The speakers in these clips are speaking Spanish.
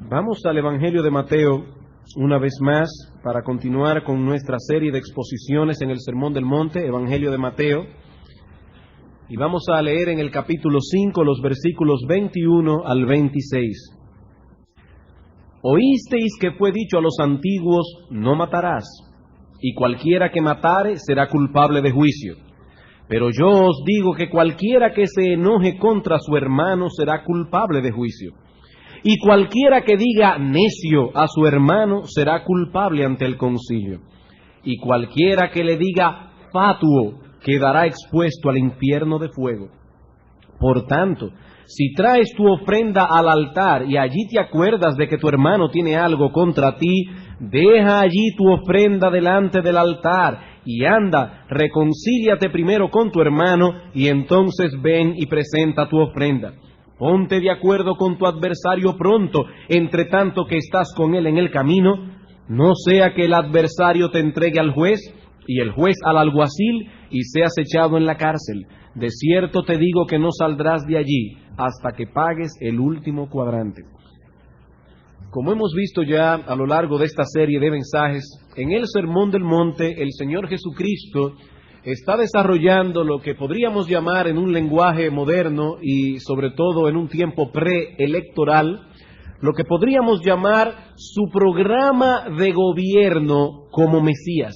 Vamos al Evangelio de Mateo una vez más para continuar con nuestra serie de exposiciones en el Sermón del Monte, Evangelio de Mateo. Y vamos a leer en el capítulo 5 los versículos 21 al 26. Oísteis que fue dicho a los antiguos, no matarás, y cualquiera que matare será culpable de juicio. Pero yo os digo que cualquiera que se enoje contra su hermano será culpable de juicio. Y cualquiera que diga necio a su hermano será culpable ante el concilio. Y cualquiera que le diga fatuo quedará expuesto al infierno de fuego. Por tanto, si traes tu ofrenda al altar y allí te acuerdas de que tu hermano tiene algo contra ti, deja allí tu ofrenda delante del altar y anda, reconcíliate primero con tu hermano y entonces ven y presenta tu ofrenda. Ponte de acuerdo con tu adversario pronto, entre tanto que estás con él en el camino, no sea que el adversario te entregue al juez y el juez al alguacil y seas echado en la cárcel. De cierto te digo que no saldrás de allí hasta que pagues el último cuadrante. Como hemos visto ya a lo largo de esta serie de mensajes, en el Sermón del Monte el Señor Jesucristo está desarrollando lo que podríamos llamar en un lenguaje moderno y sobre todo en un tiempo preelectoral, lo que podríamos llamar su programa de gobierno como Mesías.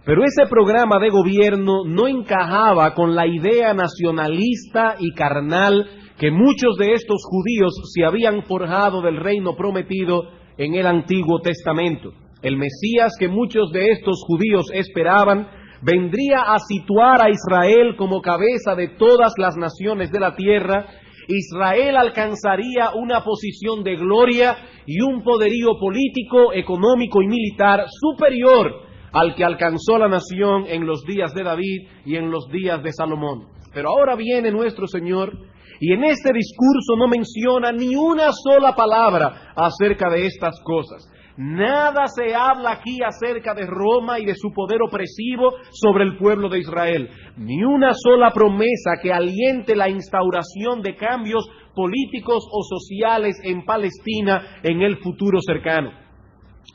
Pero ese programa de gobierno no encajaba con la idea nacionalista y carnal que muchos de estos judíos se habían forjado del reino prometido en el Antiguo Testamento. El Mesías que muchos de estos judíos esperaban vendría a situar a Israel como cabeza de todas las naciones de la tierra. Israel alcanzaría una posición de gloria y un poderío político, económico y militar superior al que alcanzó la nación en los días de David y en los días de Salomón. Pero ahora viene nuestro Señor y en este discurso no menciona ni una sola palabra acerca de estas cosas. Nada se habla aquí acerca de Roma y de su poder opresivo sobre el pueblo de Israel. Ni una sola promesa que aliente la instauración de cambios políticos o sociales en Palestina en el futuro cercano.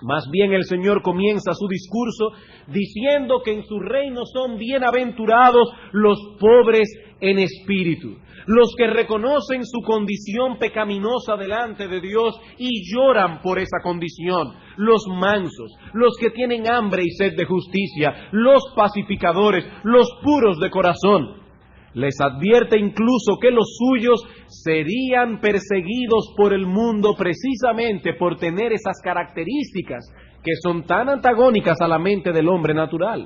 Más bien el Señor comienza su discurso diciendo que en su reino son bienaventurados los pobres en espíritu, los que reconocen su condición pecaminosa delante de Dios y lloran por esa condición, los mansos, los que tienen hambre y sed de justicia, los pacificadores, los puros de corazón. Les advierte incluso que los suyos serían perseguidos por el mundo precisamente por tener esas características que son tan antagónicas a la mente del hombre natural.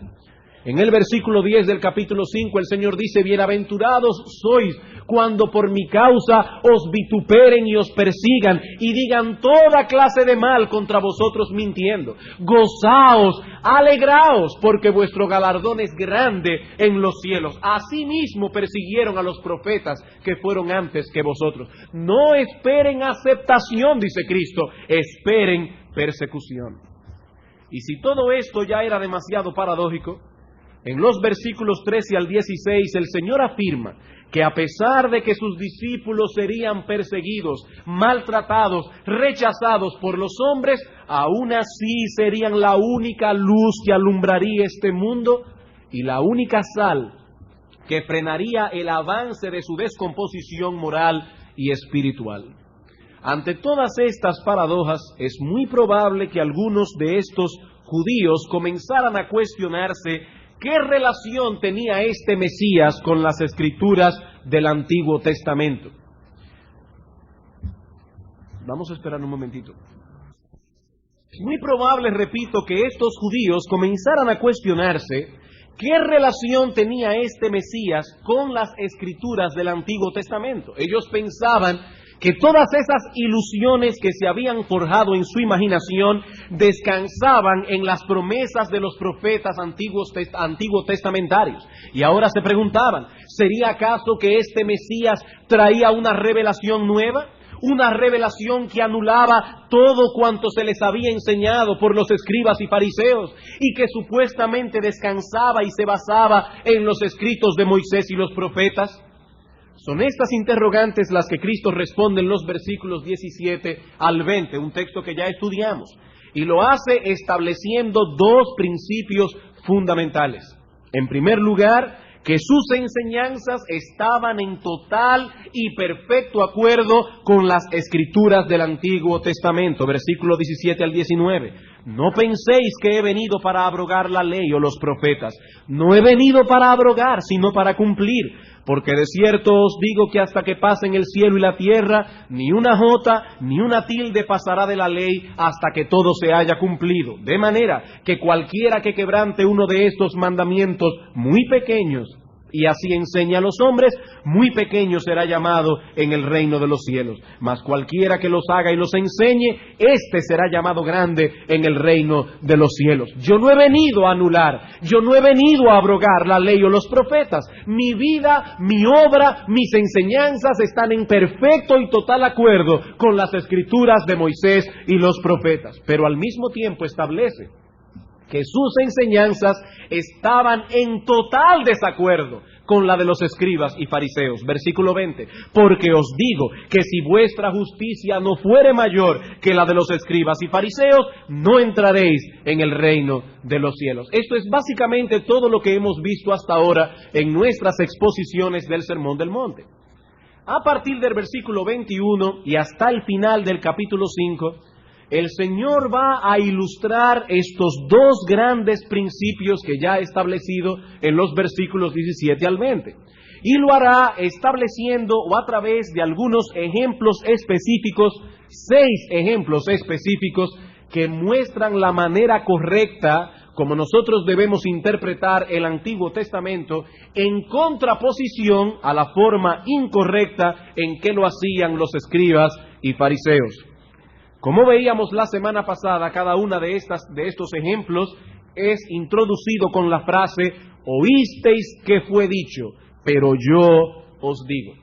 En el versículo 10 del capítulo 5 el Señor dice: bienaventurados sois cuando por mi causa os vituperen y os persigan y digan toda clase de mal contra vosotros mintiendo. Gozaos, alegraos, porque vuestro galardón es grande en los cielos. Asimismo persiguieron a los profetas que fueron antes que vosotros. No esperen aceptación, dice Cristo, esperen persecución. Y si todo esto ya era demasiado paradójico, en los versículos 13 al 16 el Señor afirma que a pesar de que sus discípulos serían perseguidos, maltratados, rechazados por los hombres, aún así serían la única luz que alumbraría este mundo y la única sal que frenaría el avance de su descomposición moral y espiritual. Ante todas estas paradojas, es muy probable que algunos de estos judíos comenzaran a cuestionarse ¿qué relación tenía este Mesías con las Escrituras del Antiguo Testamento? Vamos a esperar un momentito. Es muy probable, repito, que estos judíos comenzaran a cuestionarse ¿qué relación tenía este Mesías con las Escrituras del Antiguo Testamento? Ellos pensaban que todas esas ilusiones que se habían forjado en su imaginación descansaban en las promesas de los profetas antiguos testamentarios. Y ahora se preguntaban, ¿sería acaso que este Mesías traía una revelación nueva? Una revelación que anulaba todo cuanto se les había enseñado por los escribas y fariseos y que supuestamente descansaba y se basaba en los escritos de Moisés y los profetas. Son estas interrogantes las que Cristo responde en los versículos 17 al 20, un texto que ya estudiamos, y lo hace estableciendo dos principios fundamentales. En primer lugar, que sus enseñanzas estaban en total y perfecto acuerdo con las Escrituras del Antiguo Testamento, versículo 17 al 19. No penséis que he venido para abrogar la ley o los profetas. No he venido para abrogar, sino para cumplir. Porque de cierto os digo que hasta que pasen el cielo y la tierra, ni una jota ni una tilde pasará de la ley hasta que todo se haya cumplido. De manera que cualquiera que quebrante uno de estos mandamientos muy pequeños, y así enseña a los hombres, muy pequeño será llamado en el reino de los cielos. Mas cualquiera que los haga y los enseñe, éste será llamado grande en el reino de los cielos. Yo no he venido a anular, yo no he venido a abrogar la ley o los profetas. Mi vida, mi obra, mis enseñanzas están en perfecto y total acuerdo con las Escrituras de Moisés y los profetas. Pero al mismo tiempo establece que sus enseñanzas estaban en total desacuerdo con la de los escribas y fariseos. Versículo 20, porque os digo que si vuestra justicia no fuere mayor que la de los escribas y fariseos, no entraréis en el reino de los cielos. Esto es básicamente todo lo que hemos visto hasta ahora en nuestras exposiciones del Sermón del Monte. A partir del versículo 21 y hasta el final del capítulo 5, el Señor va a ilustrar estos dos grandes principios que ya ha establecido en los versículos 17 al 20. Y lo hará estableciendo o a través de algunos ejemplos específicos, 6 ejemplos específicos que muestran la manera correcta como nosotros debemos interpretar el Antiguo Testamento en contraposición a la forma incorrecta en que lo hacían los escribas y fariseos. Como veíamos la semana pasada, cada una de estos ejemplos es introducido con la frase, oísteis que fue dicho, pero yo os digo.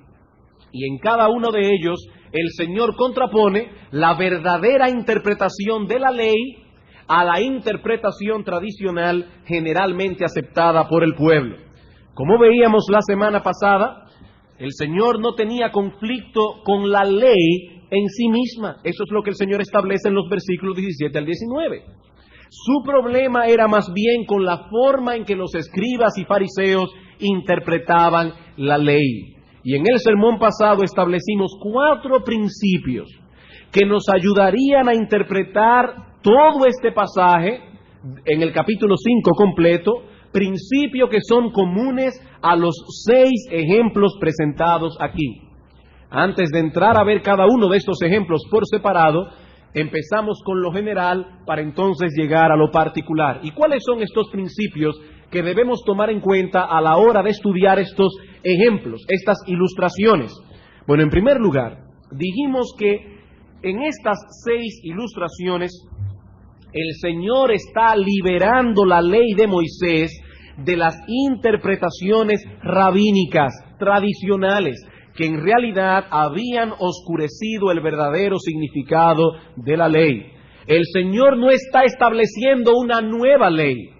Y en cada uno de ellos, el Señor contrapone la verdadera interpretación de la ley a la interpretación tradicional generalmente aceptada por el pueblo. Como veíamos la semana pasada, el Señor no tenía conflicto con la ley en sí misma. Eso es lo que el Señor establece en los versículos 17 al 19. Su problema era más bien con la forma en que los escribas y fariseos interpretaban la ley. Y en el sermón pasado establecimos 4 principios que nos ayudarían a interpretar todo este pasaje en el capítulo 5 completo, principios que son comunes a los 6 ejemplos presentados aquí. Antes de entrar a ver cada uno de estos ejemplos por separado, empezamos con lo general para entonces llegar a lo particular. ¿Y cuáles son estos principios que debemos tomar en cuenta a la hora de estudiar estos ejemplos, estas ilustraciones? Bueno, en primer lugar, dijimos que en estas 6 ilustraciones el Señor está liberando la ley de Moisés de las interpretaciones rabínicas, tradicionales, que en realidad habían oscurecido el verdadero significado de la ley. El Señor no está estableciendo una nueva ley.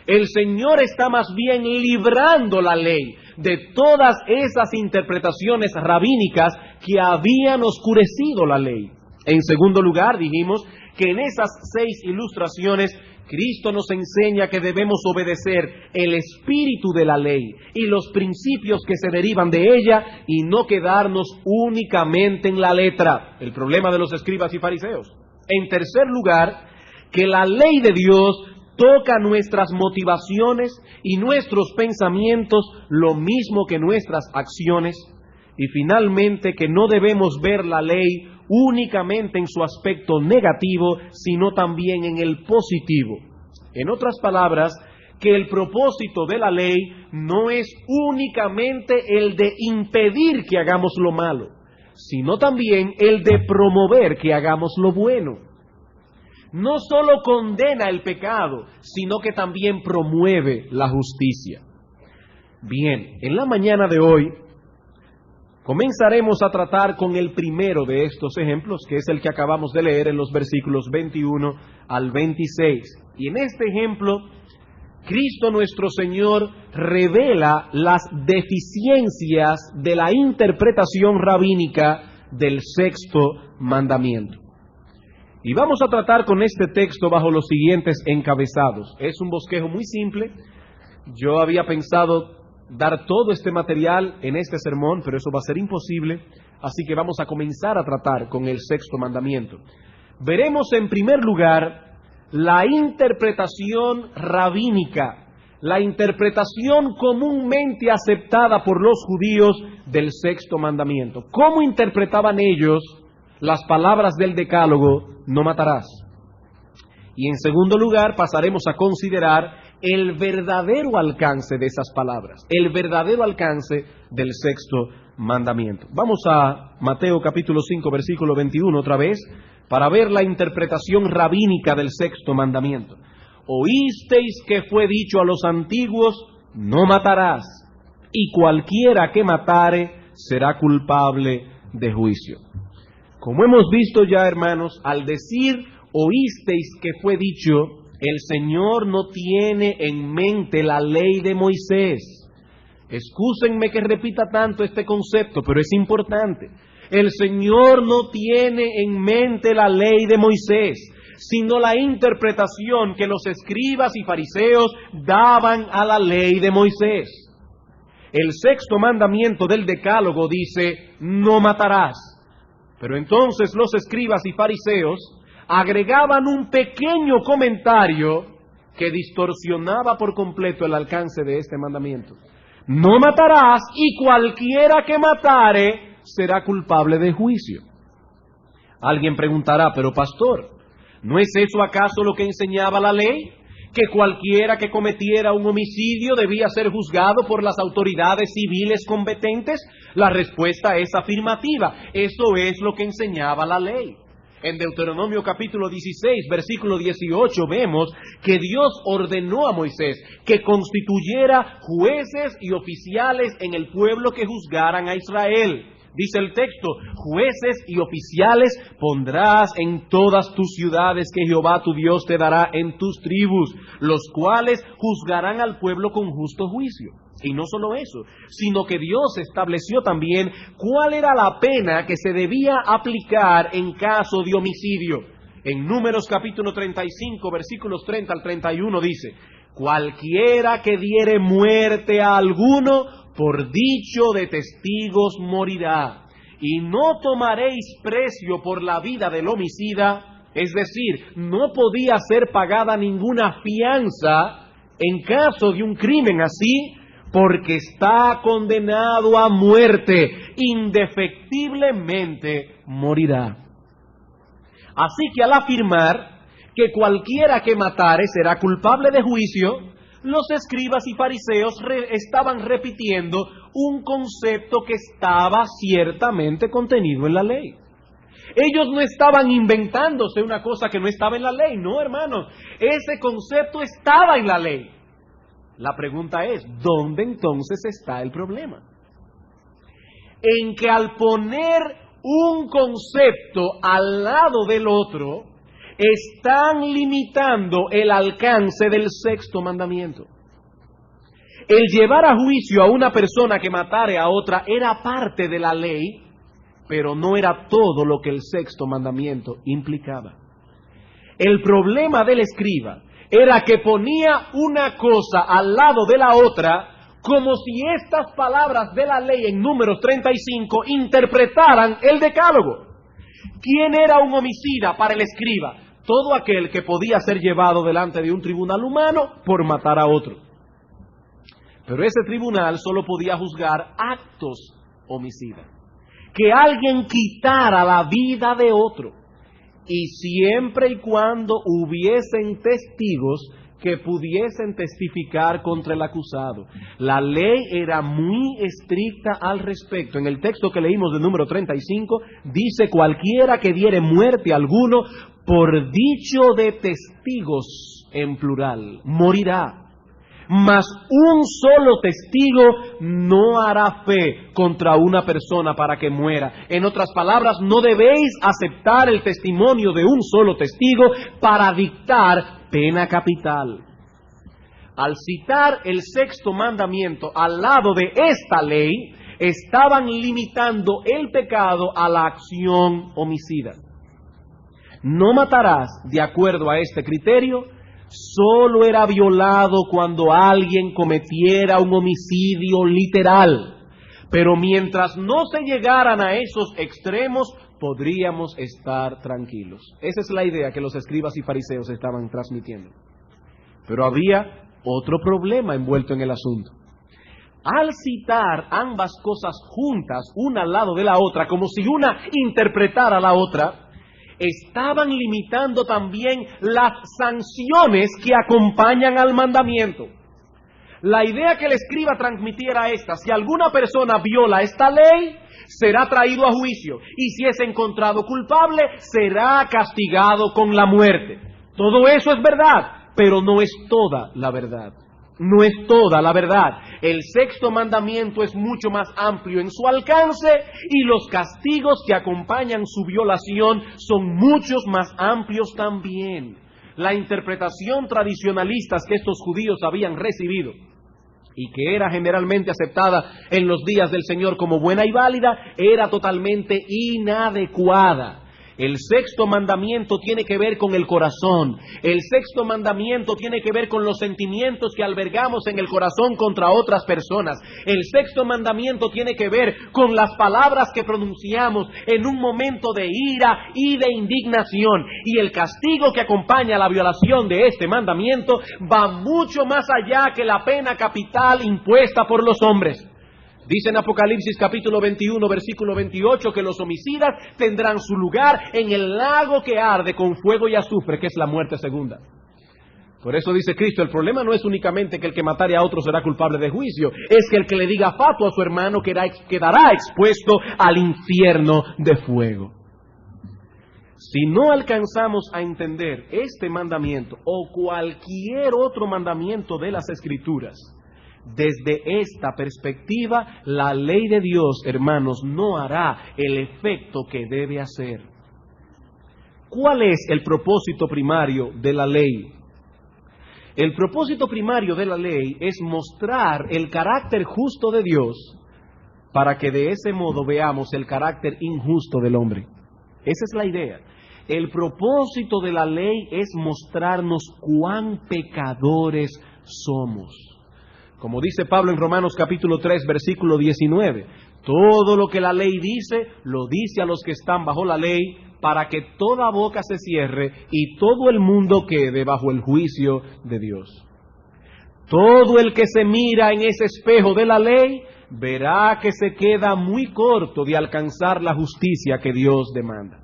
El Señor está más bien librando la ley de todas esas interpretaciones rabínicas que habían oscurecido la ley. En segundo lugar, dijimos que en esas 6 ilustraciones Cristo nos enseña que debemos obedecer el espíritu de la ley y los principios que se derivan de ella y no quedarnos únicamente en la letra, el problema de los escribas y fariseos. En tercer lugar, que la ley de Dios toca nuestras motivaciones y nuestros pensamientos lo mismo que nuestras acciones. Y finalmente, que no debemos ver la ley únicamente en su aspecto negativo, sino también en el positivo. En otras palabras, que el propósito de la ley no es únicamente el de impedir que hagamos lo malo, sino también el de promover que hagamos lo bueno. No solo condena el pecado, sino que también promueve la justicia. Bien, en la mañana de hoy comenzaremos a tratar con el primero de estos ejemplos, que es el que acabamos de leer en los versículos 21 al 26. Y en este ejemplo Cristo nuestro Señor revela las deficiencias de la interpretación rabínica del sexto mandamiento. Y vamos a tratar con este texto bajo los siguientes encabezados. Es un bosquejo muy simple. Yo había pensado dar todo este material en este sermón, pero eso va a ser imposible, así que vamos a comenzar a tratar con el sexto mandamiento. Veremos en primer lugar la interpretación rabínica, la interpretación comúnmente aceptada por los judíos del sexto mandamiento. ¿Cómo interpretaban ellos las palabras del Decálogo, no matarás? Y en segundo lugar pasaremos a considerar el verdadero alcance de esas palabras, el verdadero alcance del sexto mandamiento. Vamos a Mateo capítulo 5, versículo 21 otra vez, para ver la interpretación rabínica del sexto mandamiento. Oísteis que fue dicho a los antiguos, no matarás, y cualquiera que matare será culpable de juicio. Como hemos visto ya, hermanos, al decir oísteis que fue dicho, el Señor no tiene en mente la ley de Moisés. Excúsenme que repita tanto este concepto, pero es importante. El Señor no tiene en mente la ley de Moisés, sino la interpretación que los escribas y fariseos daban a la ley de Moisés. El sexto mandamiento del Decálogo dice, no matarás. Pero entonces los escribas y fariseos agregaban un pequeño comentario que distorsionaba por completo el alcance de este mandamiento. No matarás, y cualquiera que matare será culpable de juicio. Alguien preguntará, pero pastor, ¿no es eso acaso lo que enseñaba la ley? ¿Que cualquiera que cometiera un homicidio debía ser juzgado por las autoridades civiles competentes? La respuesta es afirmativa. Eso es lo que enseñaba la ley. En Deuteronomio capítulo 16, versículo 18, vemos que Dios ordenó a Moisés que constituyera jueces y oficiales en el pueblo que juzgaran a Israel. Dice el texto, jueces y oficiales pondrás en todas tus ciudades que Jehová tu Dios te dará en tus tribus, los cuales juzgarán al pueblo con justo juicio. Y no solo eso, sino que Dios estableció también cuál era la pena que se debía aplicar en caso de homicidio. En Números capítulo 35, versículos 30 al 31 dice, cualquiera que diere muerte a alguno, por dicho de testigos morirá. Y no tomaréis precio por la vida del homicida, es decir, no podía ser pagada ninguna fianza en caso de un crimen así, porque está condenado a muerte, indefectiblemente morirá. Así que al afirmar que cualquiera que matare será culpable de juicio, los escribas y fariseos estaban repitiendo un concepto que estaba ciertamente contenido en la ley. Ellos no estaban inventándose una cosa que no estaba en la ley, no, hermanos, ese concepto estaba en la ley. La pregunta es, ¿dónde entonces está el problema? En que al poner un concepto al lado del otro, están limitando el alcance del sexto mandamiento. El llevar a juicio a una persona que matare a otra era parte de la ley, pero no era todo lo que el sexto mandamiento implicaba. El problema del escriba era que ponía una cosa al lado de la otra, como si estas palabras de la ley en Números 35 interpretaran el Decálogo. ¿Quién era un homicida para el escriba? Todo aquel que podía ser llevado delante de un tribunal humano por matar a otro. Pero ese tribunal solo podía juzgar actos homicidas. Que alguien quitara la vida de otro. Y siempre y cuando hubiesen testigos que pudiesen testificar contra el acusado. La ley era muy estricta al respecto. En el texto que leímos del número 35, dice cualquiera que diere muerte a alguno por dicho de testigos, en plural, morirá. Mas un solo testigo no hará fe contra una persona para que muera. En otras palabras, no debéis aceptar el testimonio de un solo testigo para dictar pena capital. al citar el sexto mandamiento al lado de esta ley, estaban limitando el pecado a la acción homicida. No matarás, de acuerdo a este criterio, solo era violado cuando alguien cometiera un homicidio literal. Pero mientras no se llegaran a esos extremos, podríamos estar tranquilos. Esa es la idea que los escribas y fariseos estaban transmitiendo. Pero había otro problema envuelto en el asunto. Al citar ambas cosas juntas, una al lado de la otra, como si una interpretara a la otra, estaban limitando también las sanciones que acompañan al mandamiento. La idea que el escriba transmitiera esta: si alguna persona viola esta ley, será traído a juicio, y si es encontrado culpable, será castigado con la muerte. Todo eso es verdad, pero no es toda la verdad. No es toda la verdad. El sexto mandamiento es mucho más amplio en su alcance y los castigos que acompañan su violación son muchos más amplios también. La interpretación tradicionalista que estos judíos habían recibido y que era generalmente aceptada en los días del Señor como buena y válida, era totalmente inadecuada. El sexto mandamiento tiene que ver con el corazón. El sexto mandamiento tiene que ver con los sentimientos que albergamos en el corazón contra otras personas. El sexto mandamiento tiene que ver con las palabras que pronunciamos en un momento de ira y de indignación. Y el castigo que acompaña la violación de este mandamiento va mucho más allá que la pena capital impuesta por los hombres. Dice en Apocalipsis capítulo 21, versículo 28, que los homicidas tendrán su lugar en el lago que arde con fuego y azufre, que es la muerte segunda. Por eso dice Cristo, el problema no es únicamente que el que matare a otro será culpable de juicio, es que el que le diga fatuo a su hermano quedará expuesto al infierno de fuego. Si no alcanzamos a entender este mandamiento o cualquier otro mandamiento de las Escrituras, desde esta perspectiva, la ley de Dios, hermanos, no hará el efecto que debe hacer. ¿Cuál es el propósito primario de la ley? El propósito primario de la ley es mostrar el carácter justo de Dios para que de ese modo veamos el carácter injusto del hombre. Esa es la idea. El propósito de la ley es mostrarnos cuán pecadores somos. Como dice Pablo en Romanos capítulo 3, versículo 19, todo lo que la ley dice, lo dice a los que están bajo la ley, para que toda boca se cierre y todo el mundo quede bajo el juicio de Dios. Todo el que se mira en ese espejo de la ley, verá que se queda muy corto de alcanzar la justicia que Dios demanda.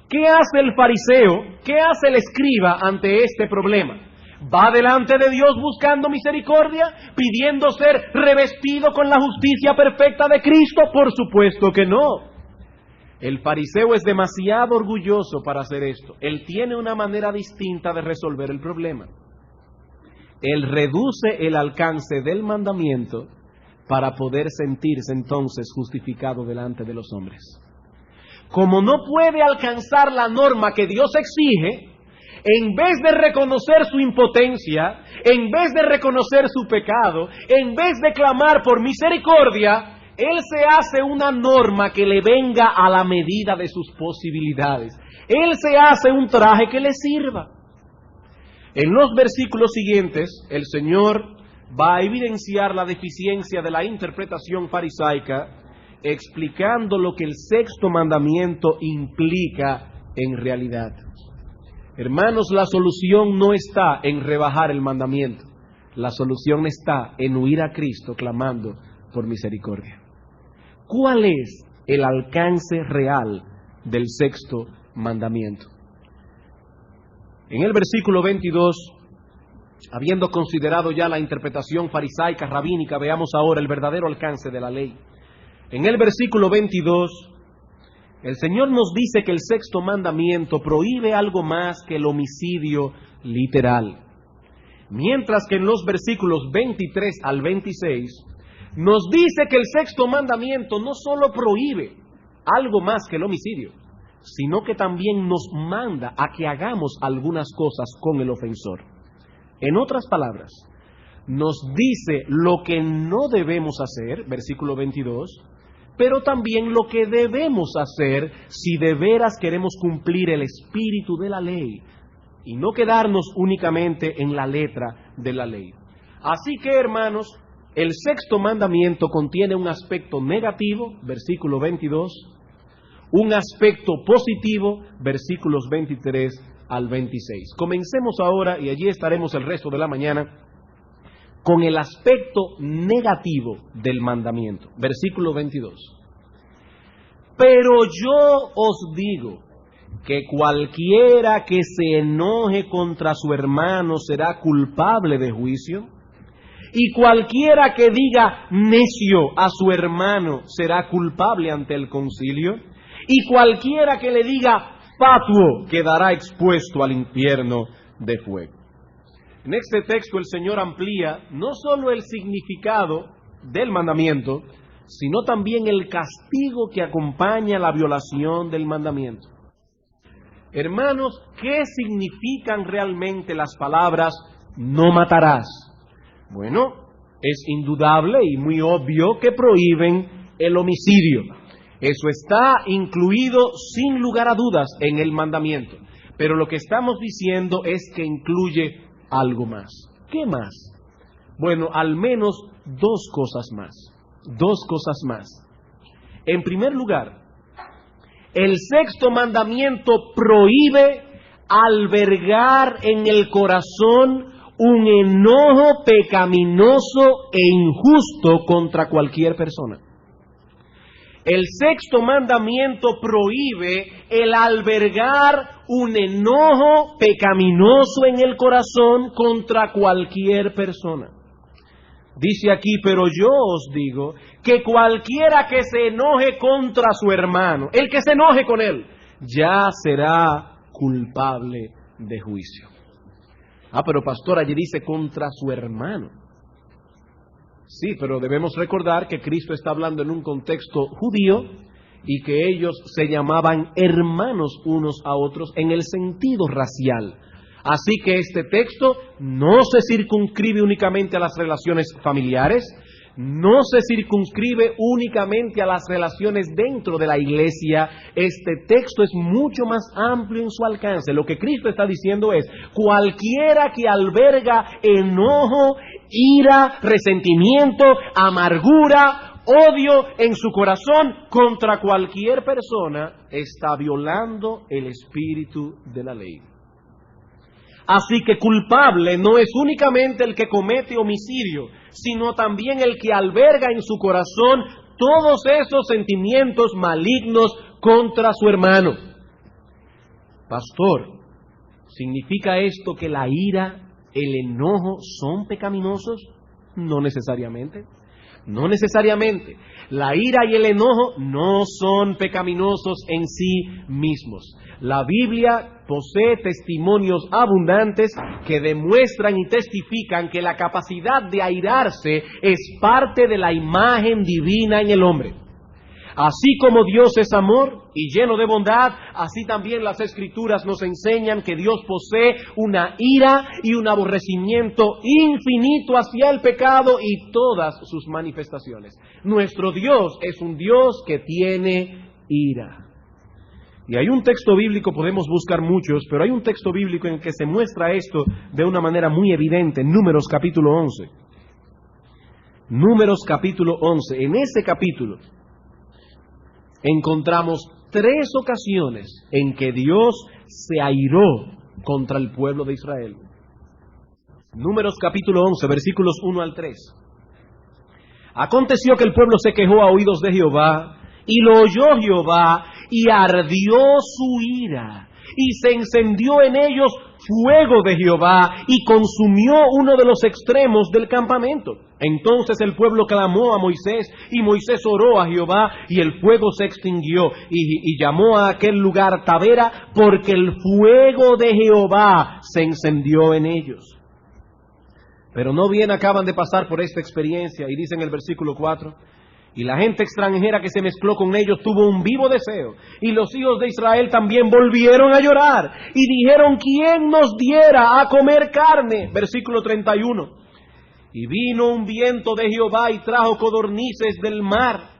¿Qué hace el fariseo? ¿Qué hace el escriba ante este problema? ¿Va delante de Dios buscando misericordia, pidiendo ser revestido con la justicia perfecta de Cristo? Por supuesto que no. El fariseo es demasiado orgulloso para hacer esto. Él tiene una manera distinta de resolver el problema. Él reduce el alcance del mandamiento para poder sentirse entonces justificado delante de los hombres. Como no puede alcanzar la norma que Dios exige, en vez de reconocer su impotencia, en vez de reconocer su pecado, en vez de clamar por misericordia, él se hace una norma que le venga a la medida de sus posibilidades. Él se hace un traje que le sirva. En los versículos siguientes, el Señor va a evidenciar la deficiencia de la interpretación farisaica, explicando lo que el sexto mandamiento implica en realidad. Hermanos, la solución no está en rebajar el mandamiento. La solución está en huir a Cristo clamando por misericordia. ¿Cuál es el alcance real del sexto mandamiento? En el versículo 22, habiendo considerado ya la interpretación farisaica, rabínica, veamos ahora el verdadero alcance de la ley. En el versículo 22, el Señor nos dice que el sexto mandamiento prohíbe algo más que el homicidio literal. Mientras que en los versículos 23 al 26 nos dice que el sexto mandamiento no solo prohíbe algo más que el homicidio, sino que también nos manda a que hagamos algunas cosas con el ofensor. En otras palabras, nos dice lo que no debemos hacer, versículo 22, pero también lo que debemos hacer si de veras queremos cumplir el espíritu de la ley y no quedarnos únicamente en la letra de la ley. Así que, hermanos, el sexto mandamiento contiene un aspecto negativo, versículo 22, un aspecto positivo, versículos 23 al 26. Comencemos ahora, y allí estaremos el resto de la mañana, con el aspecto negativo del mandamiento. Versículo 22. Pero yo os digo que cualquiera que se enoje contra su hermano será culpable de juicio, y cualquiera que diga necio a su hermano será culpable ante el concilio, y cualquiera que le diga fatuo quedará expuesto al infierno de fuego. En este texto el Señor amplía no solo el significado del mandamiento, sino también el castigo que acompaña la violación del mandamiento. Hermanos, ¿qué significan realmente las palabras no matarás? Bueno, es indudable y muy obvio que prohíben el homicidio. Eso está incluido sin lugar a dudas en el mandamiento. Pero lo que estamos diciendo es que incluye algo más. ¿Qué más? Bueno, al menos dos cosas más. En primer lugar, el sexto mandamiento prohíbe albergar en el corazón un enojo pecaminoso e injusto contra cualquier persona. El sexto mandamiento prohíbe el albergar un enojo pecaminoso en el corazón contra cualquier persona. Dice aquí, pero yo os digo que cualquiera que se enoje contra su hermano, el que se enoje con él, ya será culpable de juicio. Pero pastor, allí dice contra su hermano. Sí, pero debemos recordar que Cristo está hablando en un contexto judío y que ellos se llamaban hermanos unos a otros en el sentido racial. Así que este texto no se circunscribe únicamente a las relaciones familiares, no se circunscribe únicamente a las relaciones dentro de la iglesia. Este texto es mucho más amplio en su alcance. Lo que Cristo está diciendo es, cualquiera que alberga enojo, ira, resentimiento, amargura, odio en su corazón contra cualquier persona, está violando el espíritu de la ley. Así que culpable no es únicamente el que comete homicidio, sino también el que alberga en su corazón todos esos sentimientos malignos contra su hermano. Pastor, ¿significa esto que la ira, el enojo son pecaminosos? No necesariamente. No necesariamente. La ira y el enojo no son pecaminosos en sí mismos. La Biblia posee testimonios abundantes que demuestran y testifican que la capacidad de airarse es parte de la imagen divina en el hombre. Así como Dios es amor y lleno de bondad, así también las Escrituras nos enseñan que Dios posee una ira y un aborrecimiento infinito hacia el pecado y todas sus manifestaciones. Nuestro Dios es un Dios que tiene ira. Y hay un texto bíblico, podemos buscar muchos, pero hay un texto bíblico en el que se muestra esto de una manera muy evidente, Números capítulo 11. Números capítulo 11. En ese capítulo encontramos 3 ocasiones en que Dios se airó contra el pueblo de Israel. Números capítulo 11, versículos 1 al 3. Aconteció que el pueblo se quejó a oídos de Jehová, y lo oyó Jehová, y ardió su ira, y se encendió en ellos fuego de Jehová, y consumió uno de los extremos del campamento. Entonces el pueblo clamó a Moisés, y Moisés oró a Jehová, y el fuego se extinguió, y llamó a aquel lugar Tabera, porque el fuego de Jehová se encendió en ellos. Pero no bien acaban de pasar por esta experiencia, y dice en el versículo 4, y la gente extranjera que se mezcló con ellos tuvo un vivo deseo, y los hijos de Israel también volvieron a llorar, y dijeron, ¿quién nos diera a comer carne? Versículo 31. Y vino un viento de Jehová y trajo codornices del mar,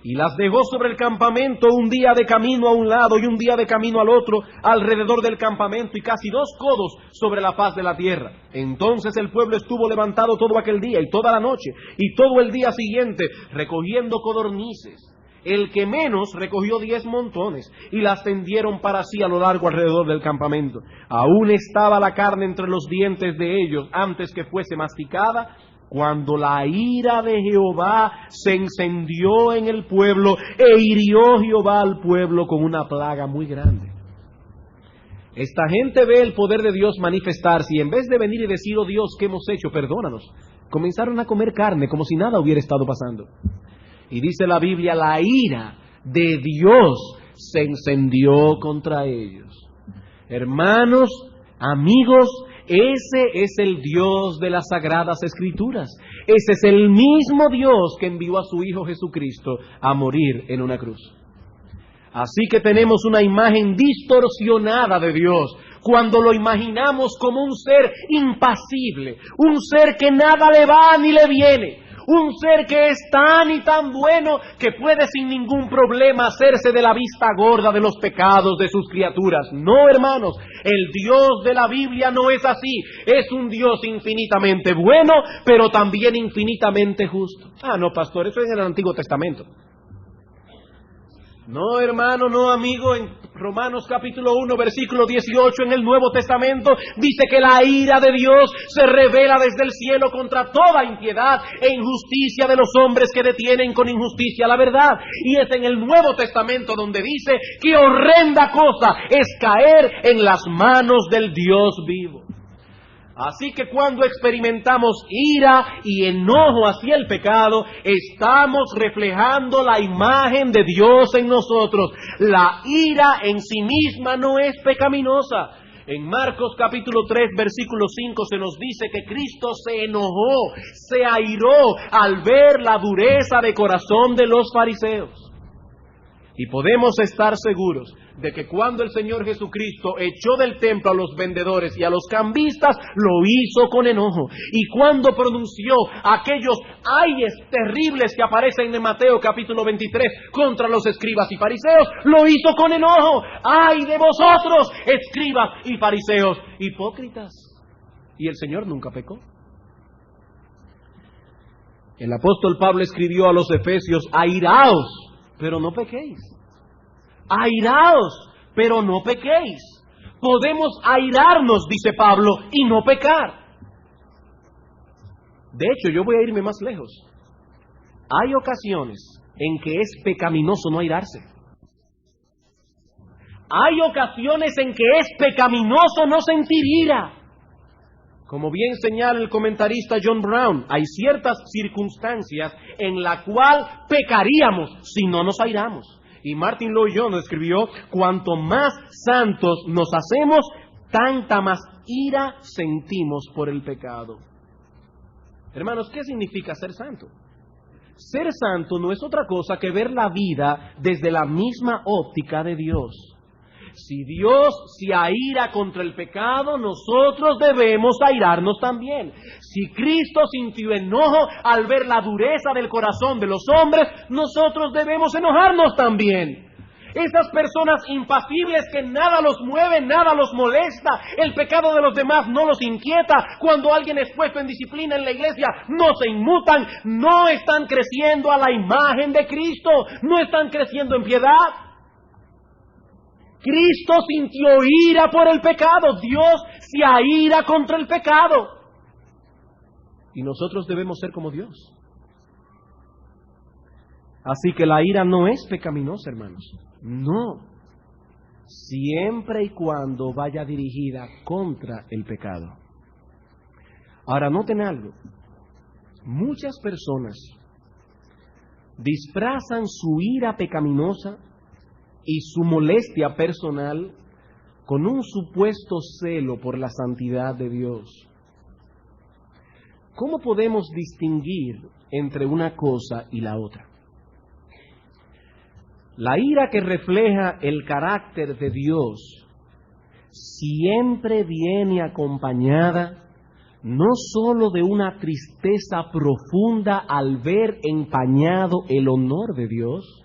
y las dejó sobre el campamento, un día de camino a un lado y un día de camino al otro, alrededor del campamento, y casi 2 codos sobre la faz de la tierra. Entonces el pueblo estuvo levantado todo aquel día y toda la noche, y todo el día siguiente, recogiendo codornices. El que menos recogió 10 montones, y las tendieron para sí a lo largo alrededor del campamento. Aún estaba la carne entre los dientes de ellos, antes que fuese masticada, cuando la ira de Jehová se encendió en el pueblo, e hirió Jehová al pueblo con una plaga muy grande. Esta gente ve el poder de Dios manifestarse, y en vez de venir y decir: oh Dios, ¿qué hemos hecho? Perdónanos, comenzaron a comer carne como si nada hubiera estado pasando. Y dice la Biblia: la ira de Dios se encendió contra ellos. Hermanos, amigos, ese es el Dios de las Sagradas Escrituras. Ese es el mismo Dios que envió a su Hijo Jesucristo a morir en una cruz. Así que tenemos una imagen distorsionada de Dios cuando lo imaginamos como un ser impasible, un ser que nada le va ni le viene, un ser que es tan y tan bueno que puede sin ningún problema hacerse de la vista gorda de los pecados de sus criaturas. No, hermanos, el Dios de la Biblia no es así. Es un Dios infinitamente bueno, pero también infinitamente justo. Ah, no, pastor, eso es en el Antiguo Testamento. No, hermano, no, amigo, en Romanos capítulo 1, versículo 18, en el Nuevo Testamento, dice que la ira de Dios se revela desde el cielo contra toda impiedad e injusticia de los hombres que detienen con injusticia la verdad. Y es en el Nuevo Testamento donde dice que horrenda cosa es caer en las manos del Dios vivo. Así que cuando experimentamos ira y enojo hacia el pecado, estamos reflejando la imagen de Dios en nosotros. La ira en sí misma no es pecaminosa. En Marcos capítulo 3, versículo 5 se nos dice que Cristo se enojó, se airó al ver la dureza de corazón de los fariseos. Y podemos estar seguros de que cuando el Señor Jesucristo echó del templo a los vendedores y a los cambistas, lo hizo con enojo. Y cuando pronunció aquellos ayes terribles que aparecen en Mateo capítulo 23 contra los escribas y fariseos, lo hizo con enojo. ¡Ay de vosotros, escribas y fariseos hipócritas! Y el Señor nunca pecó. El apóstol Pablo escribió a los efesios: airaos, pero no pequéis. Airaos, pero no pequéis. Podemos airarnos, dice Pablo, y no pecar. De hecho, yo voy a irme más lejos. Hay ocasiones en que es pecaminoso no airarse. Hay ocasiones en que es pecaminoso no sentir ira. Como bien señala el comentarista John Brown, hay ciertas circunstancias en las cuales pecaríamos si no nos airamos. Y Martin Lloyd-Jones escribió: cuanto más santos nos hacemos, tanta más ira sentimos por el pecado. Hermanos, ¿qué significa ser santo? Ser santo no es otra cosa que ver la vida desde la misma óptica de Dios. Si Dios se aira contra el pecado, nosotros debemos airarnos también. Si Cristo sintió enojo al ver la dureza del corazón de los hombres, nosotros debemos enojarnos también. Esas personas impasibles que nada los mueve, nada los molesta, el pecado de los demás no los inquieta, cuando alguien es puesto en disciplina en la iglesia, no se inmutan, no están creciendo a la imagen de Cristo, no están creciendo en piedad. Cristo sintió ira por el pecado. Dios se aira contra el pecado. Y nosotros debemos ser como Dios. Así que la ira no es pecaminosa, hermanos. No. Siempre y cuando vaya dirigida contra el pecado. Ahora, noten algo. Muchas personas disfrazan su ira pecaminosa y su molestia personal con un supuesto celo por la santidad de Dios. ¿Cómo podemos distinguir entre una cosa y la otra? La ira que refleja el carácter de Dios siempre viene acompañada no sólo de una tristeza profunda al ver empañado el honor de Dios,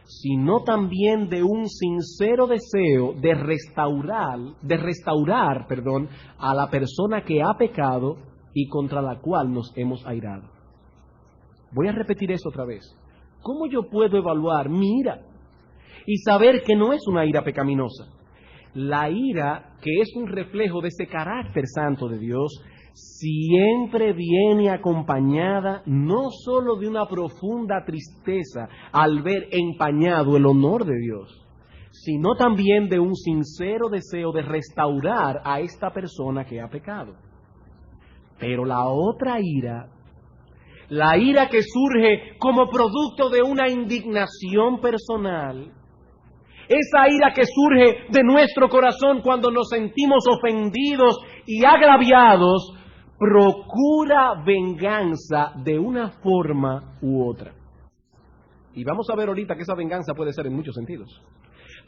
sino también de un sincero deseo de restaurar, a la persona que ha pecado y contra la cual nos hemos airado. Voy a repetir eso otra vez. ¿Cómo yo puedo evaluar mi ira y saber que no es una ira pecaminosa? La ira, que es un reflejo de ese carácter santo de Dios, siempre viene acompañada no sólo de una profunda tristeza al ver empañado el honor de Dios, sino también de un sincero deseo de restaurar a esta persona que ha pecado. Pero la otra ira, la ira que surge como producto de una indignación personal, esa ira que surge de nuestro corazón cuando nos sentimos ofendidos y agraviados, procura venganza de una forma u otra. Y vamos a ver ahorita que esa venganza puede ser en muchos sentidos.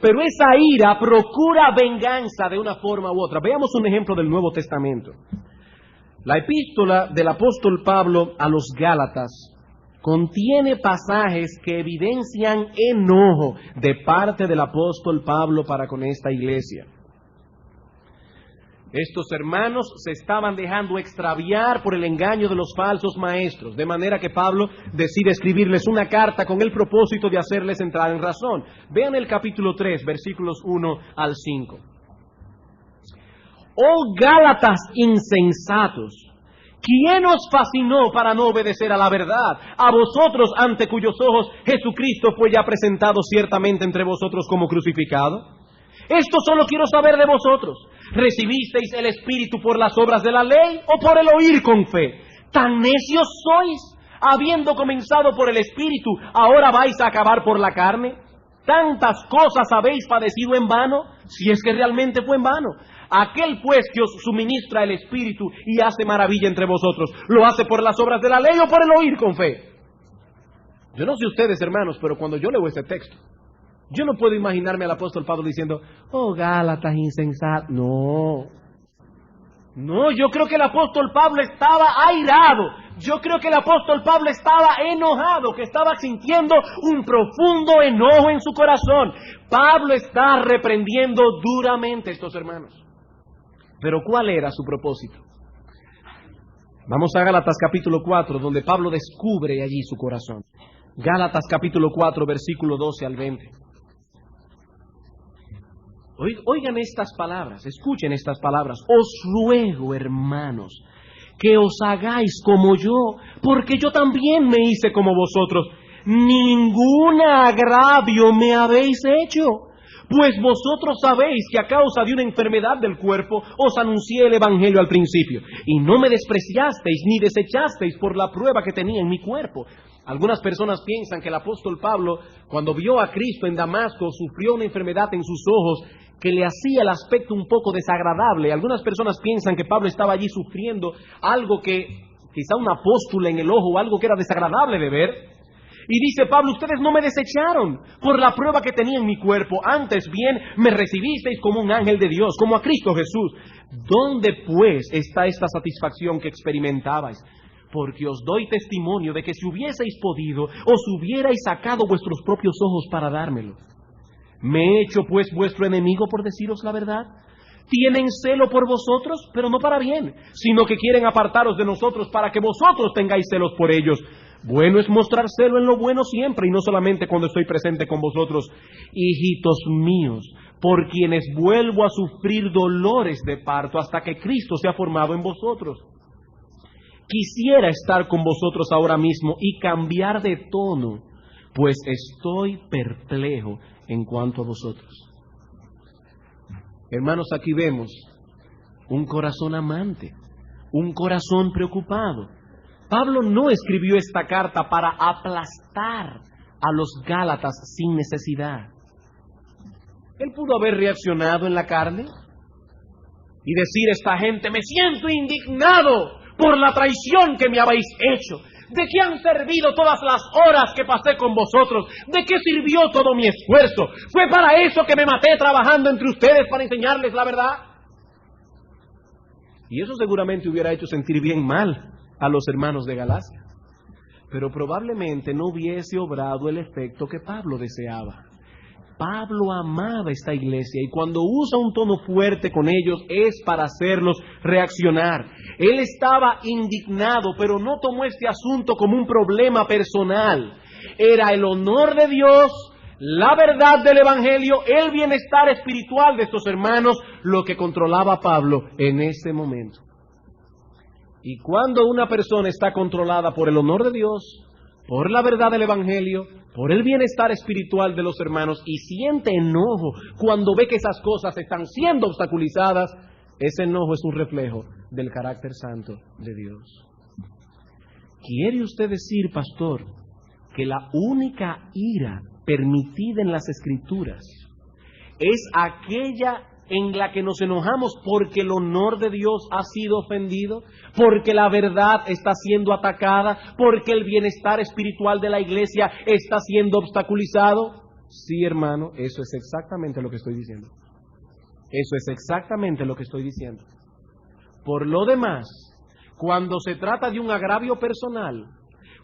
Pero esa ira procura venganza de una forma u otra. Veamos un ejemplo del Nuevo Testamento. La epístola del apóstol Pablo a los Gálatas contiene pasajes que evidencian enojo de parte del apóstol Pablo para con esta iglesia. Estos hermanos se estaban dejando extraviar por el engaño de los falsos maestros, de manera que Pablo decide escribirles una carta con el propósito de hacerles entrar en razón. Vean el capítulo 3, versículos 1 al 5. Oh Gálatas insensatos, ¿quién os fascinó para no obedecer a la verdad? A vosotros, ante cuyos ojos Jesucristo fue ya presentado ciertamente entre vosotros como crucificado. Esto solo quiero saber de vosotros. ¿Recibisteis el Espíritu por las obras de la ley o por el oír con fe? ¿Tan necios sois? Habiendo comenzado por el Espíritu, ¿ahora vais a acabar por la carne? ¿Tantas cosas habéis padecido en vano? Si es que realmente fue en vano. Aquel pues que os suministra el Espíritu y hace maravilla entre vosotros, ¿lo hace por las obras de la ley o por el oír con fe? Yo no sé ustedes, hermanos, pero cuando yo leo este texto, yo no puedo imaginarme al apóstol Pablo diciendo, oh Gálatas insensatos. No, yo creo que el apóstol Pablo estaba airado. Yo creo que el apóstol Pablo estaba enojado, que estaba sintiendo un profundo enojo en su corazón. Pablo está reprendiendo duramente a estos hermanos. Pero ¿cuál era su propósito? Vamos a Gálatas capítulo 4, donde Pablo descubre allí su corazón. Gálatas capítulo 4, versículo 12 al 20. Oigan estas palabras, escuchen estas palabras. Os ruego, hermanos, que os hagáis como yo, porque yo también me hice como vosotros. Ningún agravio me habéis hecho, pues vosotros sabéis que a causa de una enfermedad del cuerpo os anuncié el Evangelio al principio, y no me despreciasteis ni desechasteis por la prueba que tenía en mi cuerpo. Algunas personas piensan que el apóstol Pablo, cuando vio a Cristo en Damasco, sufrió una enfermedad en sus ojos que le hacía el aspecto un poco desagradable. Algunas personas piensan que Pablo estaba allí sufriendo algo que, quizá una pústula en el ojo, algo que era desagradable de ver. Y dice Pablo, ustedes no me desecharon por la prueba que tenía en mi cuerpo, antes bien me recibisteis como un ángel de Dios, como a Cristo Jesús. ¿Dónde pues está esta satisfacción que experimentabais? Porque os doy testimonio de que si hubieseis podido, os hubierais sacado vuestros propios ojos para dármelo. ¿Me he hecho pues vuestro enemigo por deciros la verdad? Tienen celo por vosotros, pero no para bien, sino que quieren apartaros de nosotros para que vosotros tengáis celos por ellos. Bueno es mostrar celo en lo bueno siempre, y no solamente cuando estoy presente con vosotros. Hijitos míos, por quienes vuelvo a sufrir dolores de parto hasta que Cristo se ha formado en vosotros. Quisiera estar con vosotros ahora mismo y cambiar de tono, pues estoy perplejo en cuanto a vosotros. Hermanos, aquí vemos un corazón amante, un corazón preocupado. Pablo no escribió esta carta para aplastar a los Gálatas sin necesidad. Él pudo haber reaccionado en la carne y decir a esta gente, me siento indignado por la traición que me habéis hecho. ¿De qué han servido todas las horas que pasé con vosotros? ¿De qué sirvió todo mi esfuerzo? ¿Fue para eso que me maté trabajando entre ustedes para enseñarles la verdad? Y eso seguramente hubiera hecho sentir bien mal a los hermanos de Galacia. Pero probablemente no hubiese obrado el efecto que Pablo deseaba. Pablo amaba esta iglesia y cuando usa un tono fuerte con ellos es para hacerlos reaccionar. Él estaba indignado, pero no tomó este asunto como un problema personal. Era el honor de Dios, la verdad del Evangelio, el bienestar espiritual de estos hermanos, lo que controlaba a Pablo en ese momento. Y cuando una persona está controlada por el honor de Dios, por la verdad del Evangelio, por el bienestar espiritual de los hermanos, y siente enojo cuando ve que esas cosas están siendo obstaculizadas, ese enojo es un reflejo del carácter santo de Dios. ¿Quiere usted decir, pastor, que la única ira permitida en las Escrituras es aquella en la que nos enojamos porque el honor de Dios ha sido ofendido, porque la verdad está siendo atacada, porque el bienestar espiritual de la iglesia está siendo obstaculizado? Sí, hermano, eso es exactamente lo que estoy diciendo. Eso es exactamente lo que estoy diciendo. Por lo demás, cuando se trata de un agravio personal,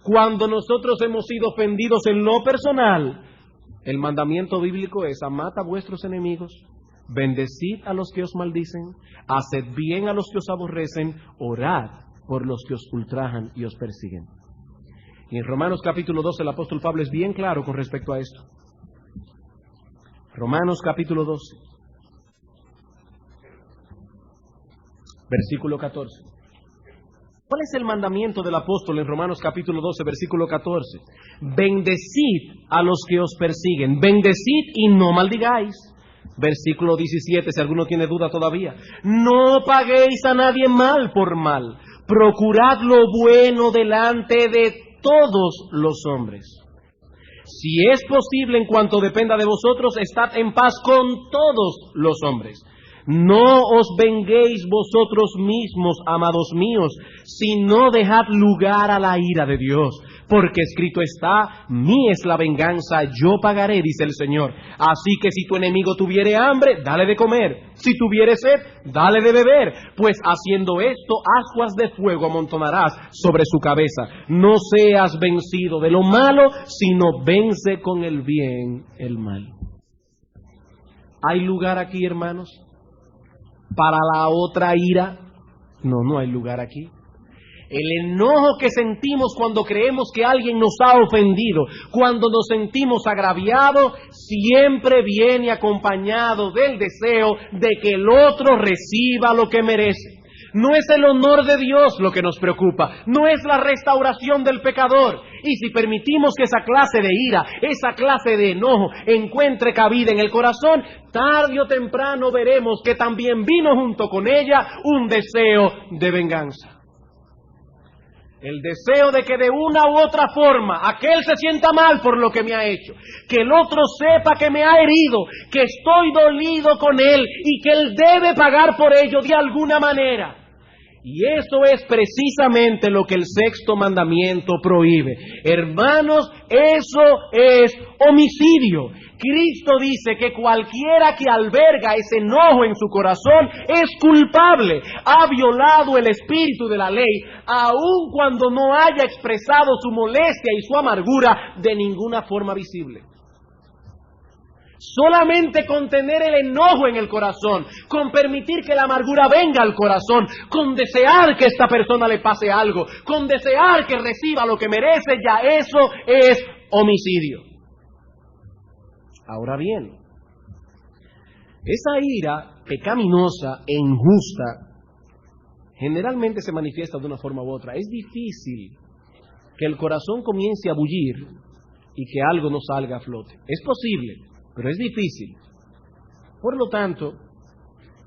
cuando nosotros hemos sido ofendidos en lo personal, el mandamiento bíblico es: amad a vuestros enemigos, bendecid a los que os maldicen, haced bien a los que os aborrecen, orad por los que os ultrajan y os persiguen. Y en Romanos capítulo 12 el apóstol Pablo es bien claro con respecto a esto. Romanos capítulo 12, versículo 14. ¿Cuál es el mandamiento del apóstol en Romanos capítulo 12, versículo 14? Bendecid a los que os persiguen, bendecid y no maldigáis. Versículo 17, si alguno tiene duda todavía: no paguéis a nadie mal por mal, procurad lo bueno delante de todos los hombres. Si es posible, en cuanto dependa de vosotros, estad en paz con todos los hombres. No os venguéis vosotros mismos, amados míos, sino dejad lugar a la ira de Dios. Porque escrito está: mí es la venganza, yo pagaré, dice el Señor. Así que si tu enemigo tuviere hambre, dale de comer. Si tuviere sed, dale de beber. Pues haciendo esto, ascuas de fuego amontonarás sobre su cabeza. No seas vencido de lo malo, sino vence con el bien el mal. ¿Hay lugar aquí, hermanos, para la otra ira? No, no hay lugar aquí. El enojo que sentimos cuando creemos que alguien nos ha ofendido, cuando nos sentimos agraviados, siempre viene acompañado del deseo de que el otro reciba lo que merece. No es el honor de Dios lo que nos preocupa, no es la restauración del pecador. Y si permitimos que esa clase de ira, esa clase de enojo encuentre cabida en el corazón, tarde o temprano veremos que también vino junto con ella un deseo de venganza. El deseo de que de una u otra forma aquel se sienta mal por lo que me ha hecho, que el otro sepa que me ha herido, que estoy dolido con él y que él debe pagar por ello de alguna manera. Y eso es precisamente lo que el sexto mandamiento prohíbe. Hermanos, eso es homicidio. Cristo dice que cualquiera que alberga ese enojo en su corazón es culpable. Ha violado el espíritu de la ley, aun cuando no haya expresado su molestia y su amargura de ninguna forma visible. Solamente con tener el enojo en el corazón, con permitir que la amargura venga al corazón, con desear que esta persona le pase algo, con desear que reciba lo que merece, ya eso es homicidio. Ahora bien, esa ira pecaminosa e injusta generalmente se manifiesta de una forma u otra. Es difícil que el corazón comience a bullir y que algo no salga a flote. Es posible, pero es difícil. Por lo tanto,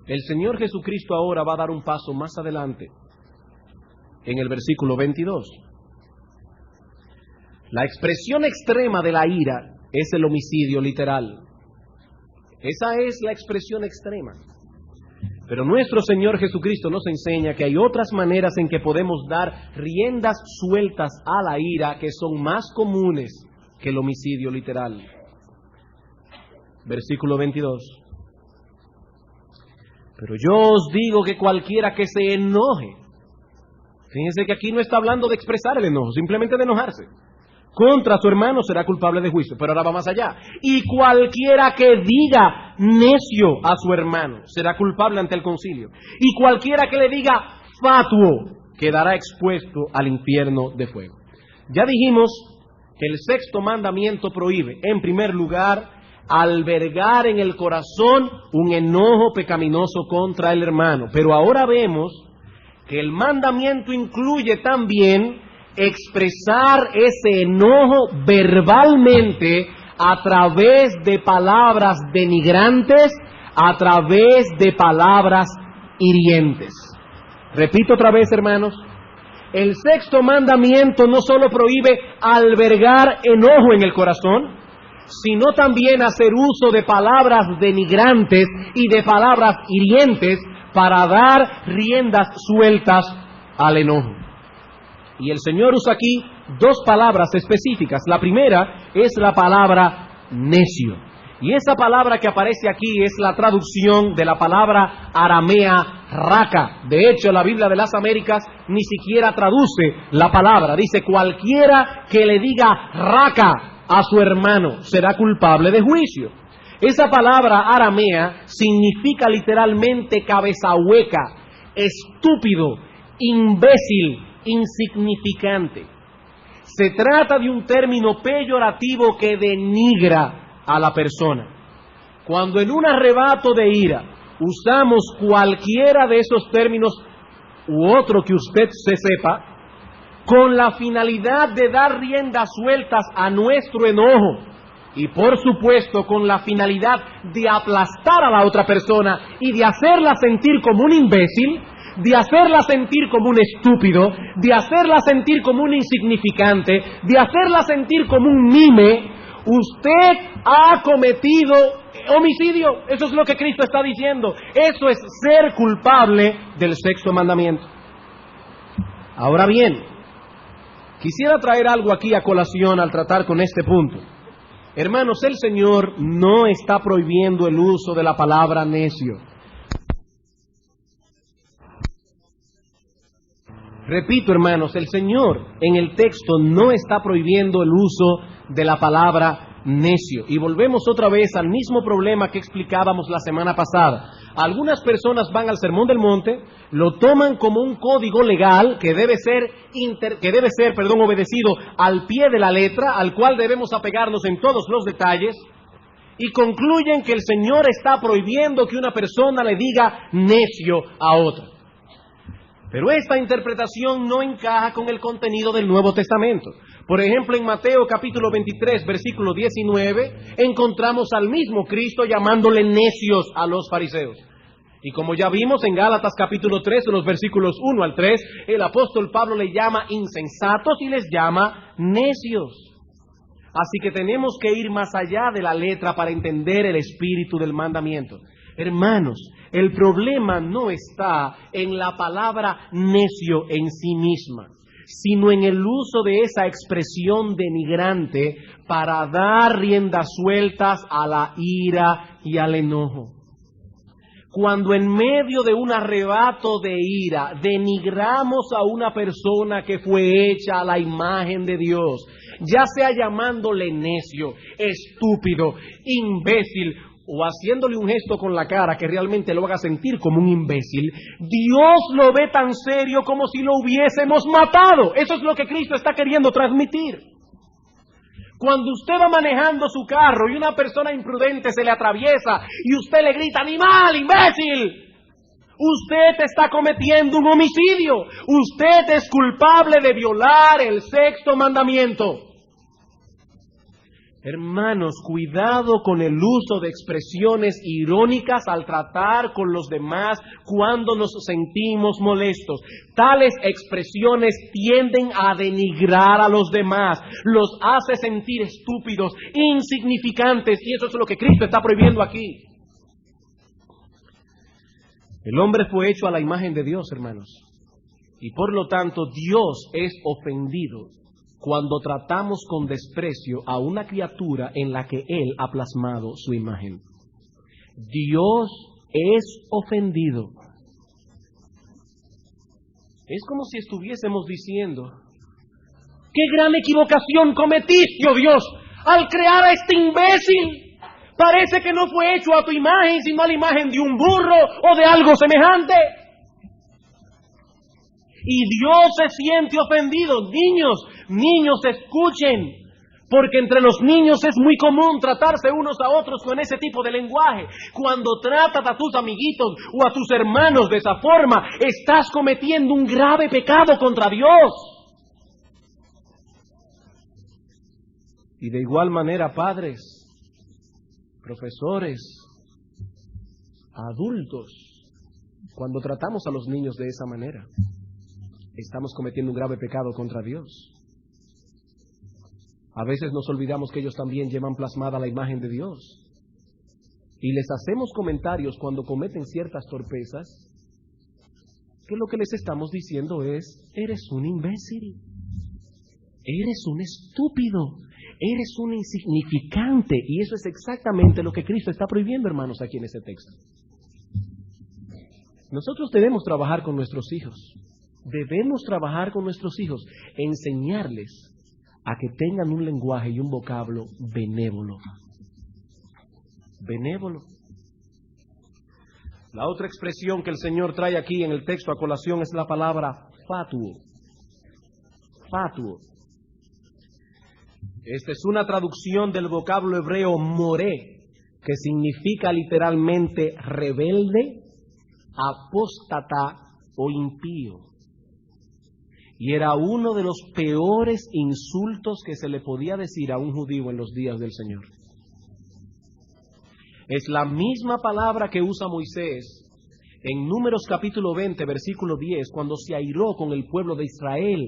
el Señor Jesucristo ahora va a dar un paso más adelante en el versículo 22. La expresión extrema de la ira es el homicidio literal. Esa es la expresión extrema. Pero nuestro Señor Jesucristo nos enseña que hay otras maneras en que podemos dar riendas sueltas a la ira que son más comunes que el homicidio literal. Versículo 22. Pero yo os digo que cualquiera que se enoje, fíjense que aquí no está hablando de expresar el enojo, simplemente de enojarse, contra su hermano será culpable de juicio. Pero ahora va más allá. Y cualquiera que diga necio a su hermano será culpable ante el concilio. Y cualquiera que le diga fatuo quedará expuesto al infierno de fuego. Ya dijimos que el sexto mandamiento prohíbe, en primer lugar, albergar en el corazón un enojo pecaminoso contra el hermano. Pero ahora vemos que el mandamiento incluye también expresar ese enojo verbalmente a través de palabras denigrantes, a través de palabras hirientes. Repito otra vez, hermanos, el sexto mandamiento no solo prohíbe albergar enojo en el corazón, sino también hacer uso de palabras denigrantes y de palabras hirientes para dar riendas sueltas al enojo. Y el Señor usa aquí dos palabras específicas. La primera es la palabra necio. Y esa palabra que aparece aquí es la traducción de la palabra aramea raca. De hecho, la Biblia de las Américas ni siquiera traduce la palabra. Dice, cualquiera que le diga raca a su hermano será culpable de juicio. Esa palabra aramea significa literalmente cabeza hueca, estúpido, imbécil, insignificante. Se trata de un término peyorativo que denigra a la persona. Cuando en un arrebato de ira usamos cualquiera de esos términos u otro que usted se sepa, con la finalidad de dar riendas sueltas a nuestro enojo y por supuesto con la finalidad de aplastar a la otra persona y de hacerla sentir como un imbécil, de hacerla sentir como un estúpido, de hacerla sentir como un insignificante, de hacerla sentir como un mime, usted ha cometido homicidio. Eso es lo que Cristo está diciendo. Eso es ser culpable del sexto mandamiento. Ahora bien, quisiera traer algo aquí a colación al tratar con este punto. Hermanos, el Señor no está prohibiendo el uso de la palabra necio. Repito, hermanos, el Señor en el texto no está prohibiendo el uso de la palabra necio. Y volvemos otra vez al mismo problema que explicábamos la semana pasada. Algunas personas van al Sermón del Monte, lo toman como un código legal que debe ser obedecido al pie de la letra, al cual debemos apegarnos en todos los detalles, y concluyen que el Señor está prohibiendo que una persona le diga necio a otra. Pero esta interpretación no encaja con el contenido del Nuevo Testamento. Por ejemplo, en Mateo capítulo 23, versículo 19, encontramos al mismo Cristo llamándole necios a los fariseos. Y como ya vimos en Gálatas capítulo 3, en los versículos 1 al 3, el apóstol Pablo le llama insensatos y les llama necios. Así que tenemos que ir más allá de la letra para entender el espíritu del mandamiento. Hermanos, el problema no está en la palabra necio en sí misma, sino en el uso de esa expresión denigrante para dar riendas sueltas a la ira y al enojo. Cuando en medio de un arrebato de ira denigramos a una persona que fue hecha a la imagen de Dios, ya sea llamándole necio, estúpido, imbécil, o haciéndole un gesto con la cara que realmente lo haga sentir como un imbécil, Dios lo ve tan serio como si lo hubiésemos matado. Eso es lo que Cristo está queriendo transmitir. Cuando usted va manejando su carro y una persona imprudente se le atraviesa y usted le grita ¡animal, imbécil!, usted está cometiendo un homicidio. Usted es culpable de violar el sexto mandamiento. Hermanos, cuidado con el uso de expresiones irónicas al tratar con los demás cuando nos sentimos molestos. Tales expresiones tienden a denigrar a los demás, los hace sentir estúpidos, insignificantes, y eso es lo que Cristo está prohibiendo aquí. El hombre fue hecho a la imagen de Dios, hermanos, y por lo tanto Dios es ofendido cuando tratamos con desprecio a una criatura en la que Él ha plasmado su imagen. Dios es ofendido. Es como si estuviésemos diciendo: ¡qué gran equivocación cometiste, oh Dios, al crear a este imbécil! Parece que no fue hecho a tu imagen, sino a la imagen de un burro o de algo semejante. Y Dios se siente ofendido. Niños, escuchen, porque entre los niños es muy común tratarse unos a otros con ese tipo de lenguaje. Cuando tratas a tus amiguitos o a tus hermanos de esa forma, estás cometiendo un grave pecado contra Dios. Y de igual manera, padres, profesores, adultos, cuando tratamos a los niños de esa manera, estamos cometiendo un grave pecado contra Dios. A veces nos olvidamos que ellos también llevan plasmada la imagen de Dios. Y les hacemos comentarios cuando cometen ciertas torpezas, que lo que les estamos diciendo es: eres un imbécil, eres un estúpido, eres un insignificante. Y eso es exactamente lo que Cristo está prohibiendo, hermanos, aquí en este texto. Nosotros debemos trabajar con nuestros hijos. Debemos trabajar con nuestros hijos, enseñarles a que tengan un lenguaje y un vocablo benévolo. Benévolo. La otra expresión que el Señor trae aquí en el texto a colación es la palabra fatuo. Fatuo. Esta es una traducción del vocablo hebreo moré, que significa literalmente rebelde, apóstata o impío. Y era uno de los peores insultos que se le podía decir a un judío en los días del Señor. Es la misma palabra que usa Moisés en Números capítulo 20, versículo 10, cuando se airó con el pueblo de Israel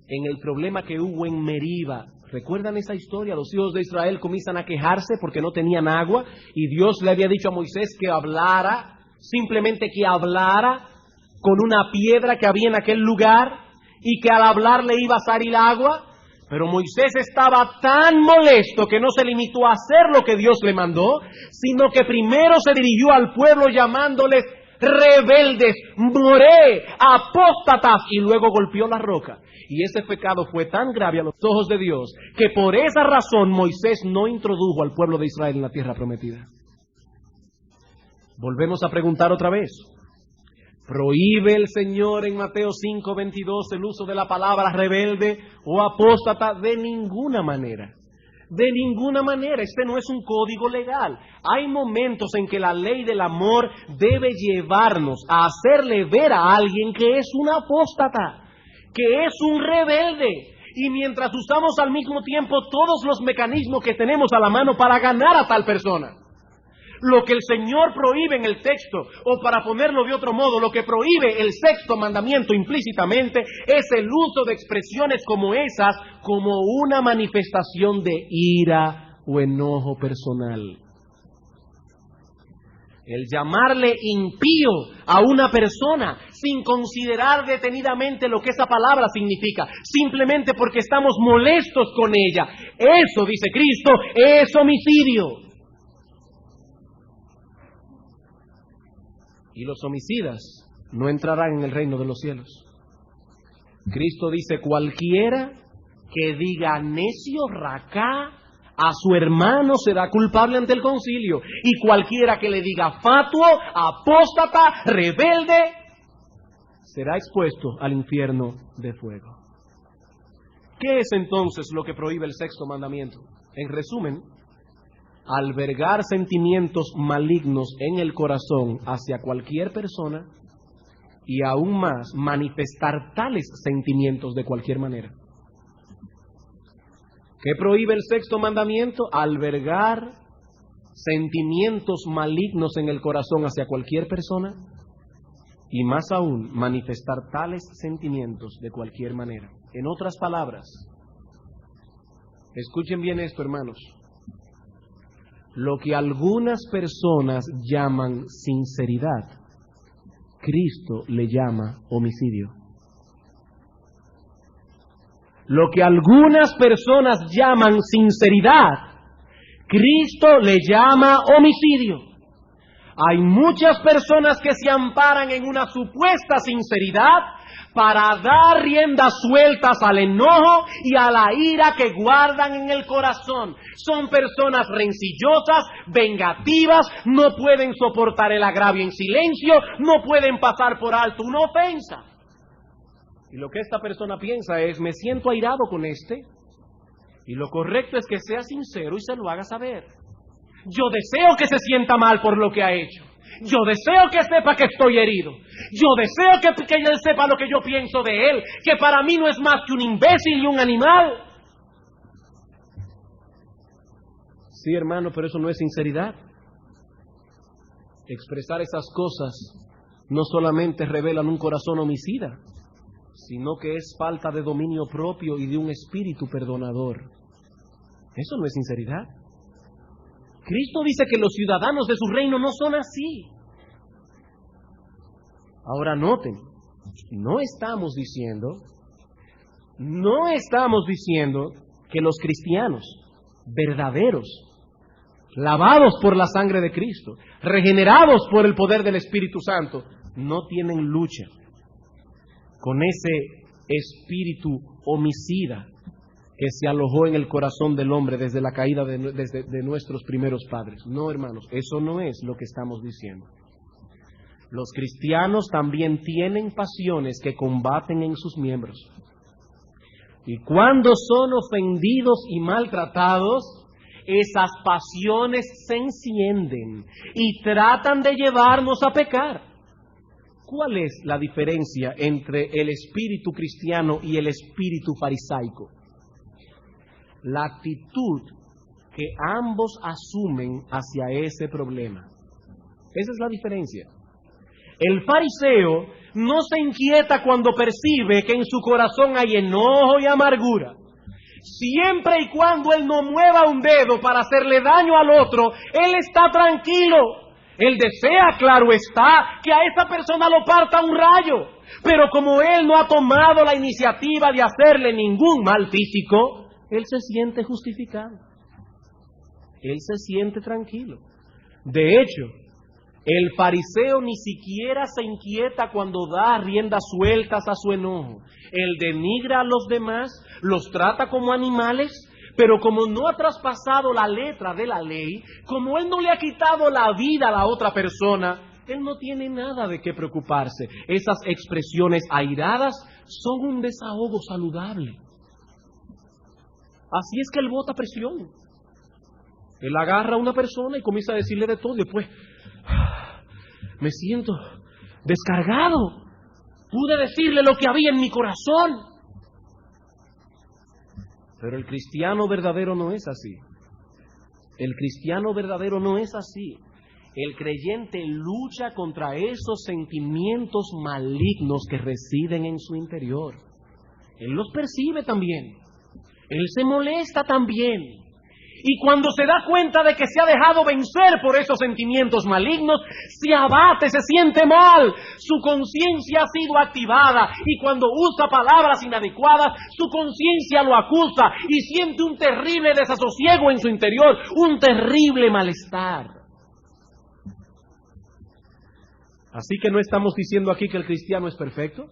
en el problema que hubo en Meriba. ¿Recuerdan esa historia? Los hijos de Israel comienzan a quejarse porque no tenían agua, y Dios le había dicho a Moisés que hablara, simplemente que hablara con una piedra que había en aquel lugar, y que al hablar le iba a salir agua. Pero Moisés estaba tan molesto que no se limitó a hacer lo que Dios le mandó, sino que primero se dirigió al pueblo llamándoles rebeldes, moré, apóstatas, y luego golpeó la roca. Y ese pecado fue tan grave a los ojos de Dios que por esa razón Moisés no introdujo al pueblo de Israel en la tierra prometida. Volvemos a preguntar otra vez: ¿prohíbe el Señor en Mateo 5:22 el uso de la palabra rebelde o apóstata? De ninguna manera. De ninguna manera. Este no es un código legal. Hay momentos en que la ley del amor debe llevarnos a hacerle ver a alguien que es un apóstata, que es un rebelde. Y mientras usamos al mismo tiempo todos los mecanismos que tenemos a la mano para ganar a tal persona. Lo que el Señor prohíbe en el texto, o para ponerlo de otro modo, lo que prohíbe el sexto mandamiento implícitamente, es el uso de expresiones como esas, como una manifestación de ira o enojo personal. El llamarle impío a una persona sin considerar detenidamente lo que esa palabra significa, simplemente porque estamos molestos con ella, eso, dice Cristo, es homicidio. Y los homicidas no entrarán en el reino de los cielos. Cristo dice: cualquiera que diga necio, racá, a su hermano será culpable ante el concilio. Y cualquiera que le diga fatuo, apóstata, rebelde, será expuesto al infierno de fuego. ¿Qué es entonces lo que prohíbe el sexto mandamiento? En resumen, albergar sentimientos malignos en el corazón hacia cualquier persona, y aún más manifestar tales sentimientos de cualquier manera. ¿Qué prohíbe el sexto mandamiento? Albergar sentimientos malignos en el corazón hacia cualquier persona, y más aún manifestar tales sentimientos de cualquier manera. En otras palabras, escuchen bien esto, hermanos. Lo que algunas personas llaman sinceridad, Cristo le llama homicidio. Lo que algunas personas llaman sinceridad, Cristo le llama homicidio. Hay muchas personas que se amparan en una supuesta sinceridad para dar riendas sueltas al enojo y a la ira que guardan en el corazón. Son personas rencillosas, vengativas, no pueden soportar el agravio en silencio, no pueden pasar por alto una ofensa. Y lo que esta persona piensa es, me siento airado con este, y lo correcto es que sea sincero y se lo haga saber. Yo deseo que se sienta mal por lo que ha hecho. Yo deseo que sepa que estoy herido. Yo deseo que él sepa lo que yo pienso de él, que para mí no es más que un imbécil y un animal. Sí, hermano, pero eso no es sinceridad. Expresar esas cosas no solamente revelan un corazón homicida, sino que es falta de dominio propio y de un espíritu perdonador. Eso no es sinceridad. Cristo dice que los ciudadanos de su reino no son así. Ahora noten, no estamos diciendo que los cristianos verdaderos, lavados por la sangre de Cristo, regenerados por el poder del Espíritu Santo, no tienen lucha con ese espíritu homicida que se alojó en el corazón del hombre desde la caída de nuestros primeros padres. No, hermanos, eso no es lo que estamos diciendo. Los cristianos también tienen pasiones que combaten en sus miembros. Y cuando son ofendidos y maltratados, esas pasiones se encienden y tratan de llevarnos a pecar. ¿Cuál es la diferencia entre el espíritu cristiano y el espíritu farisaico? La actitud que ambos asumen hacia ese problema. Esa es la diferencia. El fariseo no se inquieta cuando percibe que en su corazón hay enojo y amargura. Siempre y cuando él no mueva un dedo para hacerle daño al otro, él está tranquilo. Él desea, claro está, que a esa persona lo parta un rayo. Pero como él no ha tomado la iniciativa de hacerle ningún mal físico, él se siente justificado. Él se siente tranquilo. De hecho, el fariseo ni siquiera se inquieta cuando da riendas sueltas a su enojo. Él denigra a los demás, los trata como animales, pero como no ha traspasado la letra de la ley, como él no le ha quitado la vida a la otra persona, él no tiene nada de qué preocuparse. Esas expresiones airadas son un desahogo saludable. Así es que él bota presión. Él agarra a una persona y comienza a decirle de todo y después, me siento descargado. Pude decirle lo que había en mi corazón. Pero el cristiano verdadero no es así. El cristiano verdadero no es así. El creyente lucha contra esos sentimientos malignos que residen en su interior. Él los percibe también. Él se molesta también. Y cuando se da cuenta de que se ha dejado vencer por esos sentimientos malignos, se abate, se siente mal. Su conciencia ha sido activada y cuando usa palabras inadecuadas, su conciencia lo acusa y siente un terrible desasosiego en su interior, un terrible malestar. Así que no estamos diciendo aquí que el cristiano es perfecto.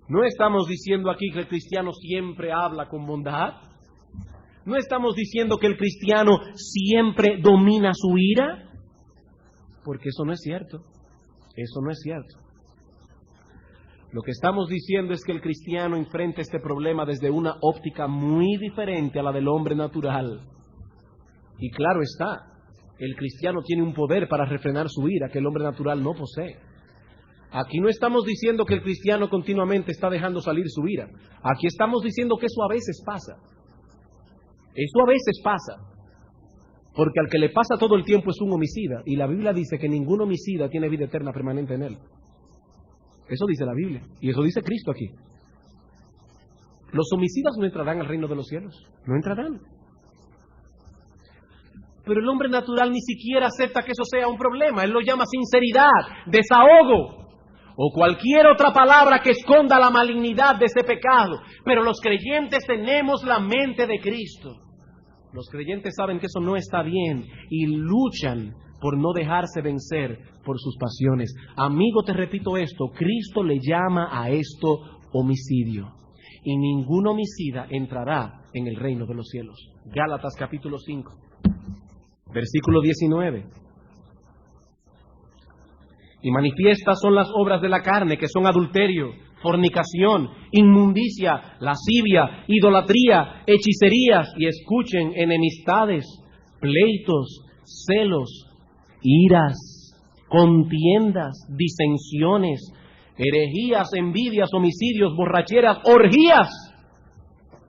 No estamos diciendo aquí que el cristiano siempre habla con bondad. No estamos diciendo que el cristiano siempre domina su ira, porque eso no es cierto. Eso no es cierto. Lo que estamos diciendo es que el cristiano enfrenta este problema desde una óptica muy diferente a la del hombre natural. Y claro está, el cristiano tiene un poder para refrenar su ira que el hombre natural no posee. Aquí no estamos diciendo que el cristiano continuamente está dejando salir su ira. Aquí estamos diciendo que eso a veces pasa. Eso a veces pasa, porque al que le pasa todo el tiempo es un homicida, y la Biblia dice que ningún homicida tiene vida eterna permanente en él. Eso dice la Biblia, y eso dice Cristo aquí. Los homicidas no entrarán al reino de los cielos, no entrarán. Pero el hombre natural ni siquiera acepta que eso sea un problema, él lo llama sinceridad, desahogo, o cualquier otra palabra que esconda la malignidad de ese pecado. Pero los creyentes tenemos la mente de Cristo. Los creyentes saben que eso no está bien y luchan por no dejarse vencer por sus pasiones. Amigo, te repito esto, Cristo le llama a esto homicidio. Y ningún homicida entrará en el reino de los cielos. Gálatas capítulo 5, versículo 19. Y manifiestas son las obras de la carne, que son adulterio, fornicación, inmundicia, lascivia, idolatría, hechicerías, y escuchen, enemistades, pleitos, celos, iras, contiendas, disensiones, herejías, envidias, homicidios, borracheras, orgías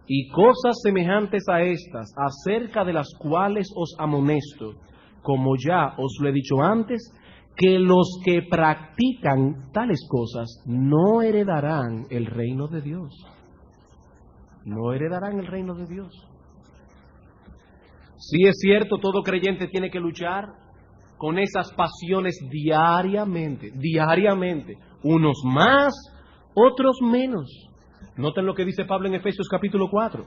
y cosas semejantes a estas, acerca de las cuales os amonesto, como ya os lo he dicho antes, que los que practican tales cosas no heredarán el reino de Dios. No heredarán el reino de Dios. Sí es cierto, todo creyente tiene que luchar con esas pasiones diariamente, unos más, otros menos. Noten lo que dice Pablo en Efesios capítulo 4.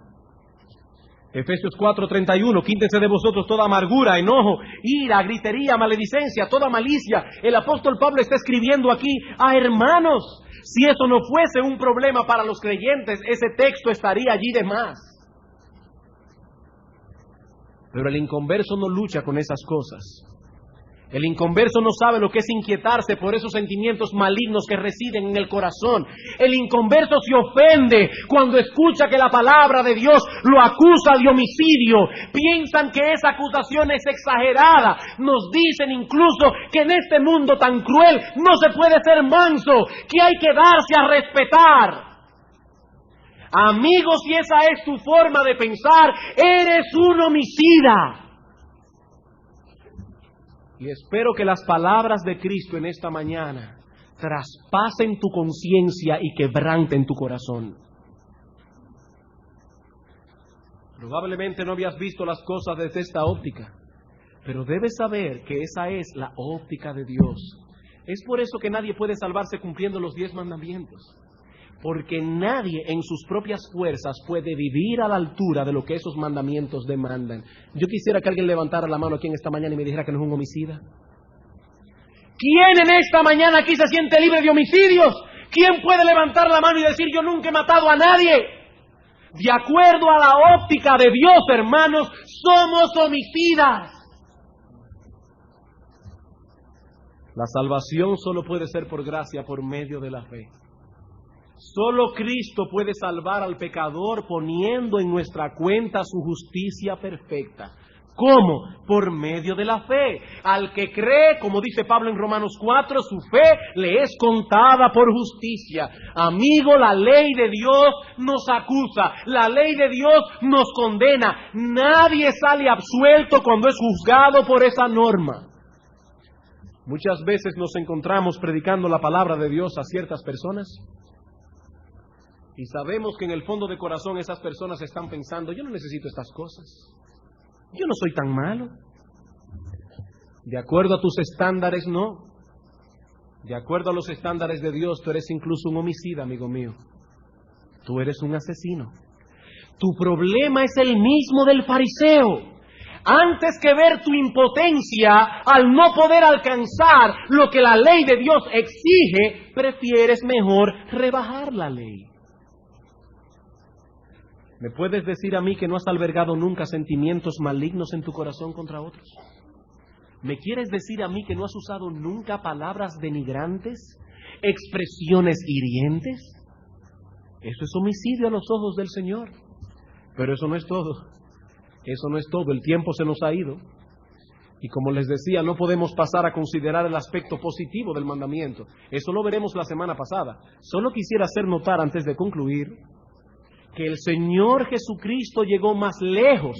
Efesios 4:31, quítense de vosotros toda amargura, enojo, ira, gritería, maledicencia, toda malicia. El apóstol Pablo está escribiendo aquí a hermanos. Si eso no fuese un problema para los creyentes, ese texto estaría allí de más. Pero el inconverso no lucha con esas cosas. El inconverso no sabe lo que es inquietarse por esos sentimientos malignos que residen en el corazón. El inconverso se ofende cuando escucha que la palabra de Dios lo acusa de homicidio. Piensan que esa acusación es exagerada. Nos dicen incluso que en este mundo tan cruel no se puede ser manso, que hay que darse a respetar. Amigos, si esa es tu forma de pensar, eres un homicida. Y espero que las palabras de Cristo en esta mañana traspasen tu conciencia y quebranten tu corazón. Probablemente no habías visto las cosas desde esta óptica, pero debes saber que esa es la óptica de Dios. Es por eso que nadie puede salvarse cumpliendo los 10 mandamientos. Porque nadie en sus propias fuerzas puede vivir a la altura de lo que esos mandamientos demandan. Yo quisiera que alguien levantara la mano aquí en esta mañana y me dijera que no es un homicida. ¿Quién en esta mañana aquí se siente libre de homicidios? ¿Quién puede levantar la mano y decir yo nunca he matado a nadie? De acuerdo a la óptica de Dios, hermanos, somos homicidas. La salvación solo puede ser por gracia, por medio de la fe. Solo Cristo puede salvar al pecador poniendo en nuestra cuenta su justicia perfecta. ¿Cómo? Por medio de la fe. Al que cree, como dice Pablo en Romanos 4, su fe le es contada por justicia. Amigo, la ley de Dios nos acusa, la ley de Dios nos condena. Nadie sale absuelto cuando es juzgado por esa norma. Muchas veces nos encontramos predicando la palabra de Dios a ciertas personas y sabemos que en el fondo de corazón esas personas están pensando, yo no necesito estas cosas, yo no soy tan malo. De acuerdo a tus estándares, no. De acuerdo a los estándares de Dios, tú eres incluso un homicida, amigo mío. Tú eres un asesino. Tu problema es el mismo del fariseo. Antes que ver tu impotencia al no poder alcanzar lo que la ley de Dios exige, prefieres mejor rebajar la ley. ¿Me puedes decir a mí que no has albergado nunca sentimientos malignos en tu corazón contra otros? ¿Me quieres decir a mí que no has usado nunca palabras denigrantes, expresiones hirientes? Eso es homicidio a los ojos del Señor. Pero eso no es todo. Eso no es todo. El tiempo se nos ha ido. Y como les decía, no podemos pasar a considerar el aspecto positivo del mandamiento. Eso lo veremos la semana pasada. Solo quisiera hacer notar antes de concluir que el Señor Jesucristo llegó más lejos.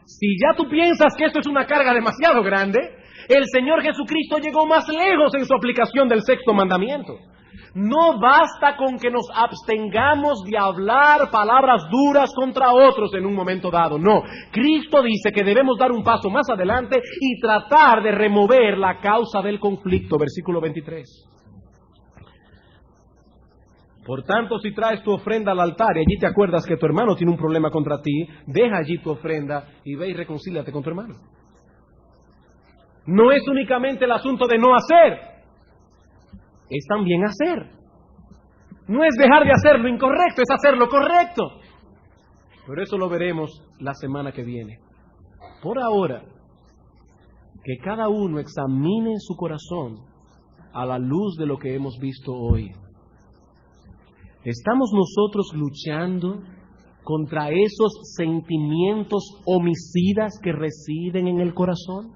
Si ya tú piensas que esto es una carga demasiado grande, el Señor Jesucristo llegó más lejos en su aplicación del 6º mandamiento. No basta con que nos abstengamos de hablar palabras duras contra otros en un momento dado. No, Cristo dice que debemos dar un paso más adelante y tratar de remover la causa del conflicto. Versículo 23. Por tanto, si traes tu ofrenda al altar y allí te acuerdas que tu hermano tiene un problema contra ti, deja allí tu ofrenda y ve y reconcíliate con tu hermano. no es únicamente el asunto de no hacer, es también hacer. No es dejar de hacer lo incorrecto, es hacer lo correcto. Pero eso lo veremos la semana que viene. Por ahora, que cada uno examine su corazón a la luz de lo que hemos visto hoy. ¿Estamos nosotros luchando contra esos sentimientos homicidas que residen en el corazón?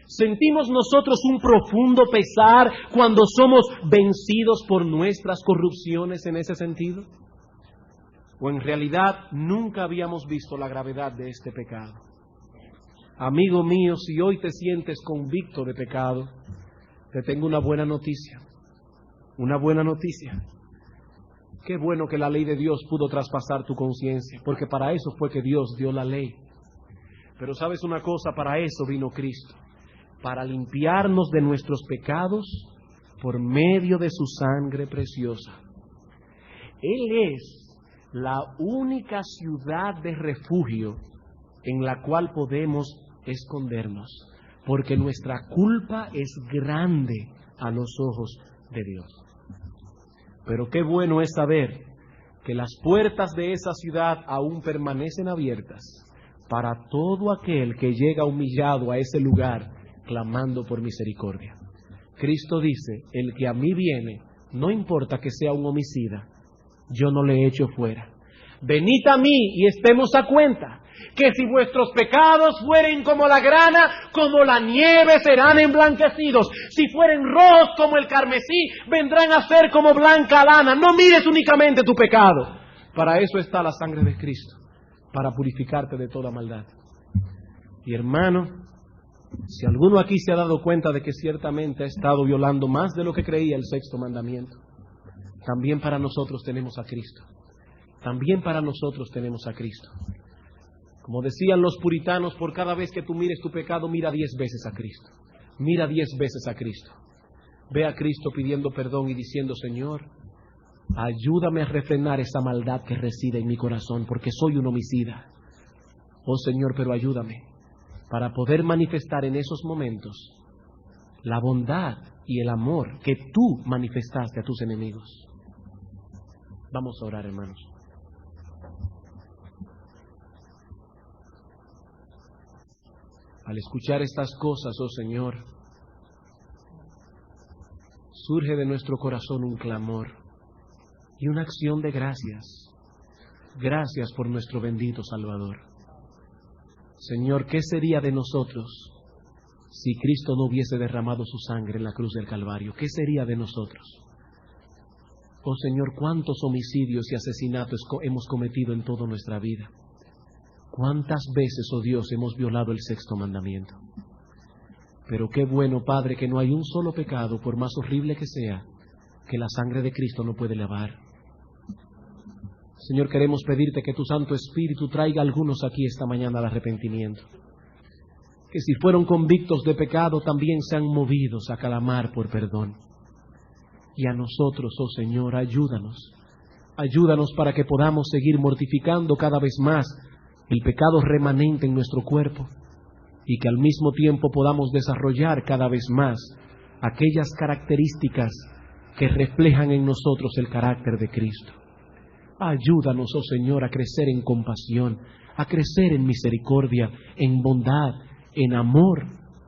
¿Sentimos nosotros un profundo pesar cuando somos vencidos por nuestras corrupciones en ese sentido? ¿O en realidad nunca habíamos visto la gravedad de este pecado? Amigo mío, si hoy te sientes convicto de pecado, te tengo una buena noticia. Una buena noticia. Qué bueno que la ley de Dios pudo traspasar tu conciencia, porque para eso fue que Dios dio la ley. Pero ¿sabes una cosa? Para eso vino Cristo, para limpiarnos de nuestros pecados por medio de su sangre preciosa. Él es la única ciudad de refugio en la cual podemos escondernos, porque nuestra culpa es grande a los ojos de Dios. Pero qué bueno es saber que las puertas de esa ciudad aún permanecen abiertas para todo aquel que llega humillado a ese lugar clamando por misericordia. Cristo dice, el que a mí viene, no importa que sea un homicida, yo no le echo fuera. Venid a mí y estemos a cuenta, que si vuestros pecados fueren como la grana, como la nieve serán emblanquecidos. Si fueren rojos como el carmesí, vendrán a ser como blanca lana. No mires únicamente tu pecado. Para eso está la sangre de Cristo, para purificarte de toda maldad. Y hermano, si alguno aquí se ha dado cuenta de que ciertamente ha estado violando más de lo que creía el sexto mandamiento, también para nosotros tenemos a Cristo. También para nosotros tenemos a Cristo. Como decían los puritanos, por cada vez que tú mires tu pecado, mira 10 veces a Cristo. Mira 10 veces a Cristo. Ve a Cristo pidiendo perdón y diciendo, Señor, ayúdame a refrenar esa maldad que reside en mi corazón, porque soy un homicida. Oh Señor, pero ayúdame para poder manifestar en esos momentos la bondad y el amor que tú manifestaste a tus enemigos. Vamos a orar, hermanos. Al escuchar estas cosas, oh Señor, surge de nuestro corazón un clamor y una acción de gracias. Gracias por nuestro bendito Salvador. Señor, ¿qué sería de nosotros si Cristo no hubiese derramado su sangre en la cruz del Calvario? ¿Qué sería de nosotros? Oh Señor, ¿cuántos homicidios y asesinatos hemos cometido en toda nuestra vida? ¿Cuántas veces, oh Dios, hemos violado el sexto mandamiento? Pero qué bueno, Padre, que no hay un solo pecado, por más horrible que sea, que la sangre de Cristo no puede lavar. Señor, queremos pedirte que tu Santo Espíritu traiga a algunos aquí esta mañana al arrepentimiento. Que si fueron convictos de pecado, también sean movidos a clamar por perdón. Y a nosotros, oh Señor, ayúdanos. Ayúdanos para que podamos seguir mortificando cada vez más el pecado remanente en nuestro cuerpo y que al mismo tiempo podamos desarrollar cada vez más aquellas características que reflejan en nosotros el carácter de Cristo. Ayúdanos, oh Señor, a crecer en compasión, a crecer en misericordia, en bondad, en amor,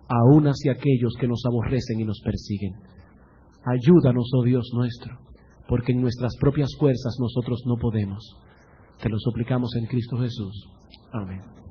aun hacia aquellos que nos aborrecen y nos persiguen. Ayúdanos, oh Dios nuestro, porque en nuestras propias fuerzas nosotros no podemos. Te lo suplicamos en Cristo Jesús. Amén.